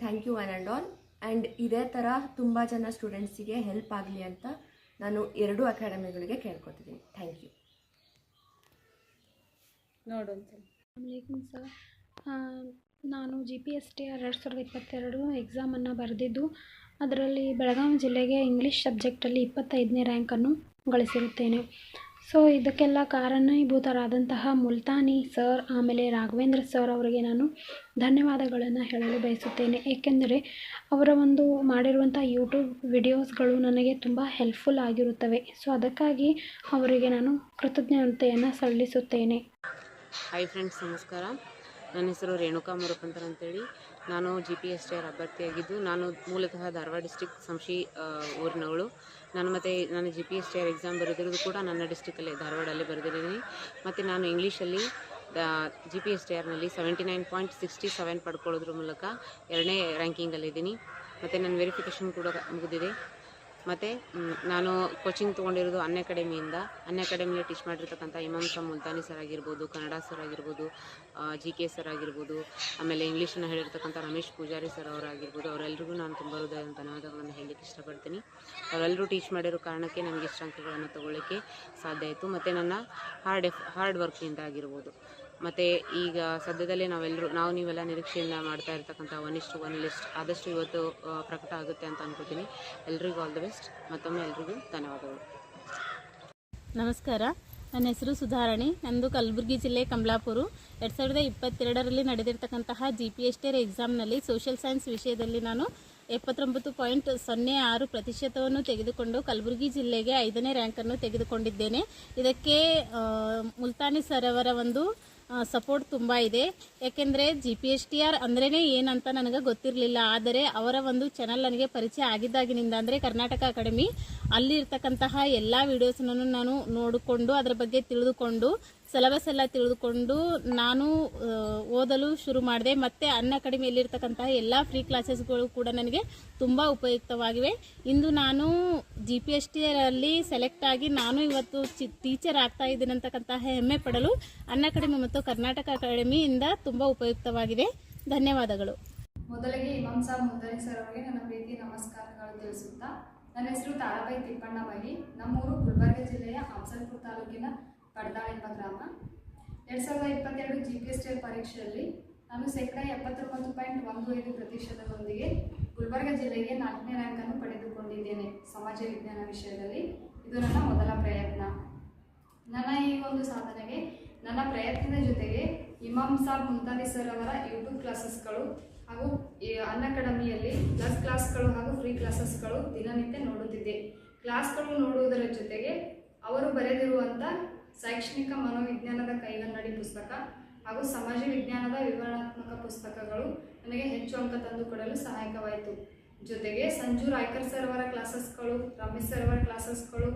Thank you one and all. And ಇದೇ ಥರ ತುಂಬ ಜನ ಸ್ಟೂಡೆಂಟ್ಸಿಗೆ ಹೆಲ್ಪ್ ಆಗಲಿ ಅಂತ ನಾನು 2 ಅಕಾಡೆಮಿಗಳಿಗೆ ಕೇಳ್ಕೊತಿದ್ದೀನಿ. Thank you. ಅಸ್ಸಲಾಮುಅಲೈಕುಂ ಸರ್. ನಾನು GPSTR 2022 ಎಕ್ಸಾಮನ್ನು ಬರೆದಿದ್ದು, ಅದರಲ್ಲಿ ಬೆಳಗಾವಿ ಜಿಲ್ಲೆಗೆ ಇಂಗ್ಲೀಷ್ ಸಬ್ಜೆಕ್ಟಲ್ಲಿ 25ನೇ ರ್ಯಾಂಕನ್ನು ಗಳಿಸಿರುತ್ತೇನೆ. ಸೊ ಇದಕ್ಕೆಲ್ಲ ಕಾರಣೀಭೂತರಾದಂತಹ ಮುಲ್ತಾನಿ ಸರ್ ಆಮೇಲೆ ರಾಘವೇಂದ್ರ ಸರ್ ಅವರಿಗೆ ನಾನು ಧನ್ಯವಾದಗಳನ್ನು ಹೇಳಲು ಬಯಸುತ್ತೇನೆ. ಏಕೆಂದರೆ ಅವರ ಒಂದು ಮಾಡಿರುವಂಥ ಯೂಟ್ಯೂಬ್ ವಿಡಿಯೋಸ್ಗಳು ನನಗೆ ತುಂಬ ಹೆಲ್ಪ್ಫುಲ್ ಆಗಿರುತ್ತವೆ. ಸೊ ಅದಕ್ಕಾಗಿ ಅವರಿಗೆ ನಾನು ಕೃತಜ್ಞತೆಯನ್ನು ಸಲ್ಲಿಸುತ್ತೇನೆ. ಹಾಯ್ ಫ್ರೆಂಡ್ಸ್, ನಮಸ್ಕಾರ. ನನ್ನ ಹೆಸರು ರೇಣುಕಾ ಮುರುಪಂತರ ಅಂತೇಳಿ. ನಾನು GPSTR ಅಭ್ಯರ್ಥಿಯಾಗಿದ್ದು, ನಾನು ಮೂಲತಃ ಧಾರವಾಡ ಡಿಸ್ಟಿಕ್ ಸಂಶಿ ಊರಿನವಳು. ನಾನು GPSTR ಎಕ್ಸಾಮ್ ಬರೆದಿರೋದು ಕೂಡ ನನ್ನ ಡಿಸ್ಟಿಕಲ್ಲೇ ಧಾರವಾಡಲ್ಲೇ ಬರೆದಿದ್ದೀನಿ. ಮತ್ತು ನಾನು ಇಂಗ್ಲೀಷಲ್ಲಿ GPSTRನಲ್ಲಿ 79.67 ಪಡ್ಕೊಳ್ಳೋದ್ರ ಮೂಲಕ 2ನೇ ರ್ಯಾಂಕಿಂಗಲ್ಲಿದ್ದೀನಿ. ಮತ್ತು ನನ್ನ ವೆರಿಫಿಕೇಷನ್ ಕೂಡ ಮುಗಿದಿದೆ. ಮತ್ತು ನಾನು ಕೋಚಿಂಗ್ ತೊಗೊಂಡಿರೋದು ಅನ್ಅಕಾಡೆಮಿಯಿಂದ. ಅನ್ಅಕಾಡೆಮಿಯಲ್ಲಿ ಟೀಚ್ ಮಾಡಿರ್ತಕ್ಕಂಥ ಇಮಾಮ್ ಸಾಬ್ ಮುಲ್ತಾನಿ ಸರ್ ಆಗಿರ್ಬೋದು, ಕನ್ನಡ ಸರ್ ಆಗಿರ್ಬೋದು, GK ಸರ್ ಆಗಿರ್ಬೋದು, ಆಮೇಲೆ ಇಂಗ್ಲೀಷನ್ನು ಹೇಳಿರ್ತಕ್ಕಂಥ ರಮೇಶ್ ಪೂಜಾರಿ ಸರ್ ಅವರಾಗಿರ್ಬೋದು, ಅವರೆಲ್ಲರಿಗೂ ನಾನು ತುಂಬ ಹೃದಯದ ಧನ್ಯವಾದಗಳನ್ನು ಹೇಳಲಿಕ್ಕೆ ಇಷ್ಟಪಡ್ತೀನಿ. ಅವರೆಲ್ಲರೂ ಟೀಚ್ ಮಾಡಿರೋ ಕಾರಣಕ್ಕೆ ನನಗೆ ಇಷ್ಟು ಅಂಕಗಳನ್ನು ತೊಗೊಳ್ಳೋಕ್ಕೆ ಸಾಧ್ಯ ಆಯಿತು. ಮತ್ತು ನನ್ನ ಹಾರ್ಡ್ ವರ್ಕ್ನಿಂದ ಆಗಿರ್ಬೋದು. ಮತ್ತು ಈಗ ಸದ್ಯದಲ್ಲೇ ನಾವು ನೀವೆಲ್ಲ ನಿರೀಕ್ಷೆಯಿಂದ ಮಾಡ್ತಾ ಇರ್ತಕ್ಕಂಥ 1:1 ಲಿಸ್ಟ್ ಆದಷ್ಟು ಇವತ್ತು ಪ್ರಕಟ ಆಗುತ್ತೆ ಅಂತ ಅನ್ಕೋತೀನಿ. ಎಲ್ರಿಗೂ ಆಲ್ ದಿ ಬೆಸ್ಟ್. ಮತ್ತೊಮ್ಮೆ ಎಲ್ರಿಗೂ ಧನ್ಯವಾದಗಳು. ನಮಸ್ಕಾರ, ನನ್ನ ಹೆಸರು ಸುಧಾರಣಿ. ನಂದು ಕಲಬುರಗಿ ಜಿಲ್ಲೆ ಕಮಲಾಪುರ. 2022ರಲ್ಲಿ ನಡೆದಿರ್ತಕ್ಕಂತಹ GPSTR ಎಕ್ಸಾಮ್ನಲ್ಲಿ ಸೋಷಿಯಲ್ ಸೈನ್ಸ್ ವಿಷಯದಲ್ಲಿ ನಾನು 79.06% ತೆಗೆದುಕೊಂಡು ಕಲಬುರಗಿ ಜಿಲ್ಲೆಗೆ 5ನೇ ರ್ಯಾಂಕನ್ನು ತೆಗೆದುಕೊಂಡಿದ್ದೇನೆ. ಇದಕ್ಕೆ ಮುಲ್ತಾನಿ ಸರ್ ಅವರ ಒಂದು ಸಪೋರ್ಟ್ ತುಂಬ ಇದೆ. ಯಾಕೆಂದರೆ GPSTR ಅಂದ್ರೇ ಏನಂತ ನನಗೆ ಗೊತ್ತಿರಲಿಲ್ಲ. ಆದರೆ ಅವರ ಒಂದು ಚಾನಲ್ ನನಗೆ ಪರಿಚಯ ಆಗಿದ್ದಾಗಿನಿಂದ, ಅಂದರೆ ಕರ್ನಾಟಕ ಅಕಾಡೆಮಿ, ಅಲ್ಲಿರ್ತಕ್ಕಂತಹ ಎಲ್ಲ ವಿಡಿಯೋಸನ್ನು ನಾನು ನೋಡಿಕೊಂಡು ಅದರ ಬಗ್ಗೆ ತಿಳಿದುಕೊಂಡು ಸಿಲೆಬಸ್ ಎಲ್ಲ ತಿಳಿದುಕೊಂಡು ನಾನು ಓದಲು ಶುರು ಮಾಡಿದೆ. ಮತ್ತು ಅನ್ಅಕಾಡೆಮಿಯಲ್ಲಿರ್ತಕ್ಕಂತಹ ಎಲ್ಲ ಫ್ರೀ ಕ್ಲಾಸಸ್ಗಳು ಕೂಡ ನನಗೆ ತುಂಬ ಉಪಯುಕ್ತವಾಗಿವೆ. ಇಂದು ನಾನು GPSTR ಅಲ್ಲಿ ಸೆಲೆಕ್ಟ್ ಆಗಿ ನಾನು ಇವತ್ತು ಟೀಚರ್ ಆಗ್ತಾ ಇದ್ದೀನಿ ಅಂತಕ್ಕಂತಹ ಹೆಮ್ಮೆ ಪಡಲು ಅನ್ಅಕಾಡೆಮಿ ಮತ್ತು ಕರ್ನಾಟಕ ಅಕಾಡೆಮಿಯಿಂದ ತುಂಬ ಉಪಯುಕ್ತವಾಗಿದೆ. ಧನ್ಯವಾದಗಳು. ಮೊದಲಿಗೆ ಇಮಾಮ್ ಸಾಬ್ ಮುಲ್ತಾನಿ ಸರ್ ಅವರಿಗೆ ನನ್ನ ಪ್ರೀತಿ ನಮಸ್ಕಾರಗಳು ತಿಳಿಸುತ್ತಾ, ನನ್ನ ಹೆಸರು ತಾರಾಬಾಯಿ ತಿಪ್ಪಣ್ಣಬಾಯಿ. ನಮ್ಮೂರು ಗುಲ್ಬರ್ಗ ಜಿಲ್ಲೆಯ ಅಫ್ಜಲ್ಪುರ ತಾಲೂಕಿನ ಪಡ್ದಾಳ್ ಎಂಬ ಗ್ರಾಮ. 2022 GPSTR ಪರೀಕ್ಷೆಯಲ್ಲಿ ನಾನು 79.15% ಗುಲ್ಬರ್ಗ ಜಿಲ್ಲೆಗೆ 4ನೇ ರ್ಯಾಂಕನ್ನು ಪಡೆದುಕೊಂಡಿದ್ದೇನೆ ಸಮಾಜ ವಿಜ್ಞಾನ ವಿಷಯದಲ್ಲಿ. ಇದು ನನ್ನ ಮೊದಲ ಪ್ರಯತ್ನ. ನನ್ನ ಈ ಒಂದು ಸಾಧನೆಗೆ ನನ್ನ ಪ್ರಯತ್ನದ ಜೊತೆಗೆ ಇಮಾಮ್ ಸಾಬ್ ಮುಲ್ತಾನಿ ಸರ್ ಅವರ ಯೂಟ್ಯೂಬ್ ಕ್ಲಾಸಸ್ಗಳು ಹಾಗೂ ಅನ್ಅಕಾಡೆಮಿಯಲ್ಲಿ ಪ್ಲಸ್ ಕ್ಲಾಸ್ಗಳು ಹಾಗೂ ಫ್ರೀ ಕ್ಲಾಸಸ್ಗಳು ದಿನನಿತ್ಯ ನೋಡುತ್ತಿದ್ದೆ. ಕ್ಲಾಸ್ಗಳು ನೋಡುವುದರ ಜೊತೆಗೆ ಅವರು ಬರೆದಿರುವಂಥ ಶೈಕ್ಷಣಿಕ ಮನೋವಿಜ್ಞಾನದ ಕೈಗನ್ನಡಿ ಪುಸ್ತಕ ಹಾಗೂ ಸಮಾಜ ವಿಜ್ಞಾನದ ವಿವರಣಾತ್ಮಕ ಪುಸ್ತಕಗಳು ನನಗೆ ಹೆಚ್ಚು ಅಂಕ ತಂದುಕೊಡಲು ಸಹಾಯಕವಾಯಿತು. ಜೊತೆಗೆ ಸಂಜು ರಾಯ್ಕರ್ ಸರ್ ಅವರ ಕ್ಲಾಸಸ್ಗಳು, ರಮೇಶ್ ಸರ್ ಅವರ ಕ್ಲಾಸಸ್ಗಳು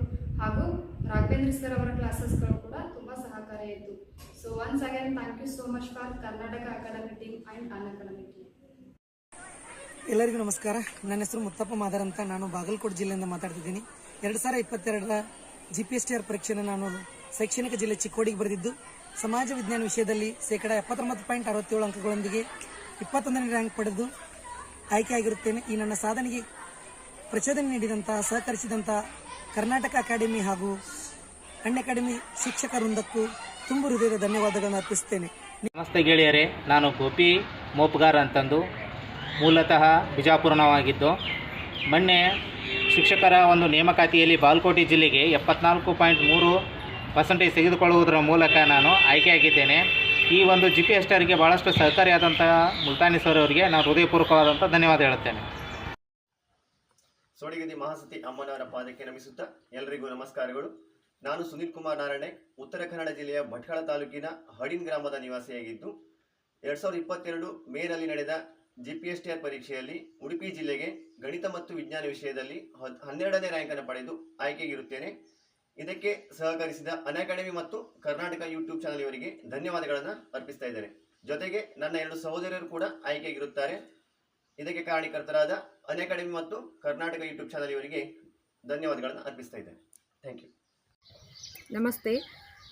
ಹಾಗೂ ರಾಘವೇಂದ್ರ ಸರ್ ಅವರ ಕ್ಲಾಸಸ್ಗಳು ಕೂಡ ತುಂಬ ಸಹಕಾರಿಯಾಯಿತು. So once again thank you so much for Karnataka academy team and Unacademy team. ಎಲ್ಲರಿಗೂ ನಮಸ್ಕಾರ. ನನ್ನ ಹೆಸರು ಮುತ್ತಪ್ಪ ಮಾದರ್ ಅಂತ. ನಾನು ಬಾಗಲಕೋಟೆ ಜಿಲ್ಲೆಯಿಂದ ಮಾತಾಡ್ತಿದ್ದೀನಿ. 2022ರ GPSTR ಪರೀಕ್ಷೆಯನ್ನು ನಾನು ಶೈಕ್ಷಣಿಕ ಜಿಲ್ಲೆ ಚಿಕ್ಕೋಡಿಗೆ ಬರೆದಿದ್ದು ಸಮಾಜ ವಿಜ್ಞಾನ ವಿಷಯದಲ್ಲಿ 79.67 ಅಂಕಗಳೊಂದಿಗೆ 21ನೇ ರ್ಯಾಂಕ್ ಪಡೆದು ಆಯ್ಕೆಯಾಗಿರುತ್ತೇನೆ. ಈ ನನ್ನ ಸಾಧನೆಗೆ ಪ್ರಚೋದನೆ ನೀಡಿದಂತಹ, ಸಹಕರಿಸಿದಂತಹ ಕರ್ನಾಟಕ ಅಕಾಡೆಮಿ ಹಾಗೂ ಅನ್ಅಕಾಡೆಮಿ ಶಿಕ್ಷಕ ವೃಂದಕ್ಕೂ ತುಂಬ ಹೃದಯದ ಧನ್ಯವಾದಗಳನ್ನು ಅರ್ಪಿಸುತ್ತೇನೆ. ನಮಸ್ತೆ ಗೆಳೆಯರೇ, ನಾನು ಗೋಪಿ ಮೋಪ್ಗಾರ್ ಅಂತಂದು ಮೂಲತಃ ಬಿಜಾಪುರನವಾಗಿದ್ದು, ಮೊನ್ನೆ ಶಿಕ್ಷಕರ ಒಂದು ನೇಮಕಾತಿಯಲ್ಲಿ ಬಾಗಲಕೋಟೆ ಜಿಲ್ಲೆಗೆ 74.3% ತೆಗೆದುಕೊಳ್ಳುವುದರ ಮೂಲಕ ನಾನು ಆಯ್ಕೆಯಾಗಿದ್ದೇನೆ. ಈ ಒಂದು GPSTRಗೆ ಭಾಳಷ್ಟು ಸಹಕಾರಿಯಾದಂತಹ ಮುಲ್ತಾನಿ ಸರ್ ಅವರಿಗೆ ನಾನು ಹೃದಯಪೂರ್ವಕವಾದಂಥ ಧನ್ಯವಾದ ಹೇಳುತ್ತೇನೆ. ಸೋಡಿಗದಿ ಮಹಾಸತಿ ಅಮ್ಮನವರ ಪಾದಕ್ಕೆ ನಮಿಸುತ್ತಾ ಎಲ್ಲರಿಗೂ ನಮಸ್ಕಾರಗಳು. ನಾನು ಸುನೀಲ್ ಕುಮಾರ್ ನಾರಾಯಣೆ, ಉತ್ತರ ಕನ್ನಡ ಜಿಲ್ಲೆಯ ಭಟ್ಕಳ ತಾಲೂಕಿನ ಹಡಿನ್ ಗ್ರಾಮದ ನಿವಾಸಿಯಾಗಿದ್ದು 2022 ಮೇನಲ್ಲಿ ನಡೆದ GPSTR ಪರೀಕ್ಷೆಯಲ್ಲಿ ಉಡುಪಿ ಜಿಲ್ಲೆಗೆ ಗಣಿತ ಮತ್ತು ವಿಜ್ಞಾನ ವಿಷಯದಲ್ಲಿ 12ನೇ ರ್ಯಾಂಕನ್ನು ಪಡೆದು ಆಯ್ಕೆಗಿರುತ್ತೇನೆ. ಇದಕ್ಕೆ ಸಹಕರಿಸಿದ ಅನ್ಅಕಾಡೆಮಿ ಮತ್ತು ಕರ್ನಾಟಕ ಯೂಟ್ಯೂಬ್ ಚಾನಲ್ ಇವರಿಗೆ ಧನ್ಯವಾದಗಳನ್ನು ಅರ್ಪಿಸ್ತಾ ಇದ್ದೇನೆ. ಜೊತೆಗೆ ನನ್ನ 2 ಸಹೋದರರು ಕೂಡ ಆಯ್ಕೆಗಿರುತ್ತಾರೆ. ಇದಕ್ಕೆ ಕಾರಣೀಕರ್ತರಾದ ಅನ್ಅಕಾಡೆಮಿ ಮತ್ತು ಕರ್ನಾಟಕ ಯೂಟ್ಯೂಬ್ ಚಾನಲ್ ಇವರಿಗೆ ಧನ್ಯವಾದಗಳನ್ನು ಅರ್ಪಿಸ್ತಾ ಇದ್ದೇನೆ. Thank you. ನಮಸ್ತೆ,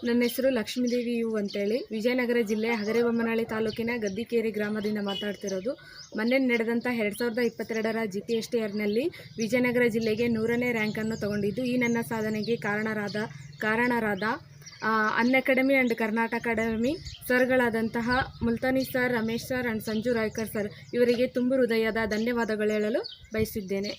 ನನ್ನ ಹೆಸರು ಲಕ್ಷ್ಮೀದೇವಿ ಯು ಅಂತೇಳಿ ವಿಜಯನಗರ ಜಿಲ್ಲೆ ಹಗರೆಬೊಮ್ಮನಹಳ್ಳಿ ತಾಲೂಕಿನ ಗದ್ದಿಕೇರಿ ಗ್ರಾಮದಿಂದ ಮಾತಾಡ್ತಿರೋದು. ಮೊನ್ನೆ ನಡೆದಂಥ 2022ರ GPSTRನಲ್ಲಿ ವಿಜಯನಗರ ಜಿಲ್ಲೆಗೆ 100ನೇ ರ್ಯಾಂಕನ್ನು ತಗೊಂಡಿದ್ದು, ಈ ನನ್ನ ಸಾಧನೆಗೆ ಕಾರಣರಾದ ಅನ್ಅಕಾಡೆಮಿ ಆ್ಯಂಡ್ ಕರ್ನಾಟಕ ಅಕಾಡೆಮಿ ಸರ್ಗಳಾದಂತಹ Multani sir, Ramesh sir and Sanju Raikar sir ಇವರಿಗೆ ತುಂಬ ಹೃದಯದ ಧನ್ಯವಾದಗಳು ಹೇಳಲು ಬಯಸಿದ್ದೇನೆ.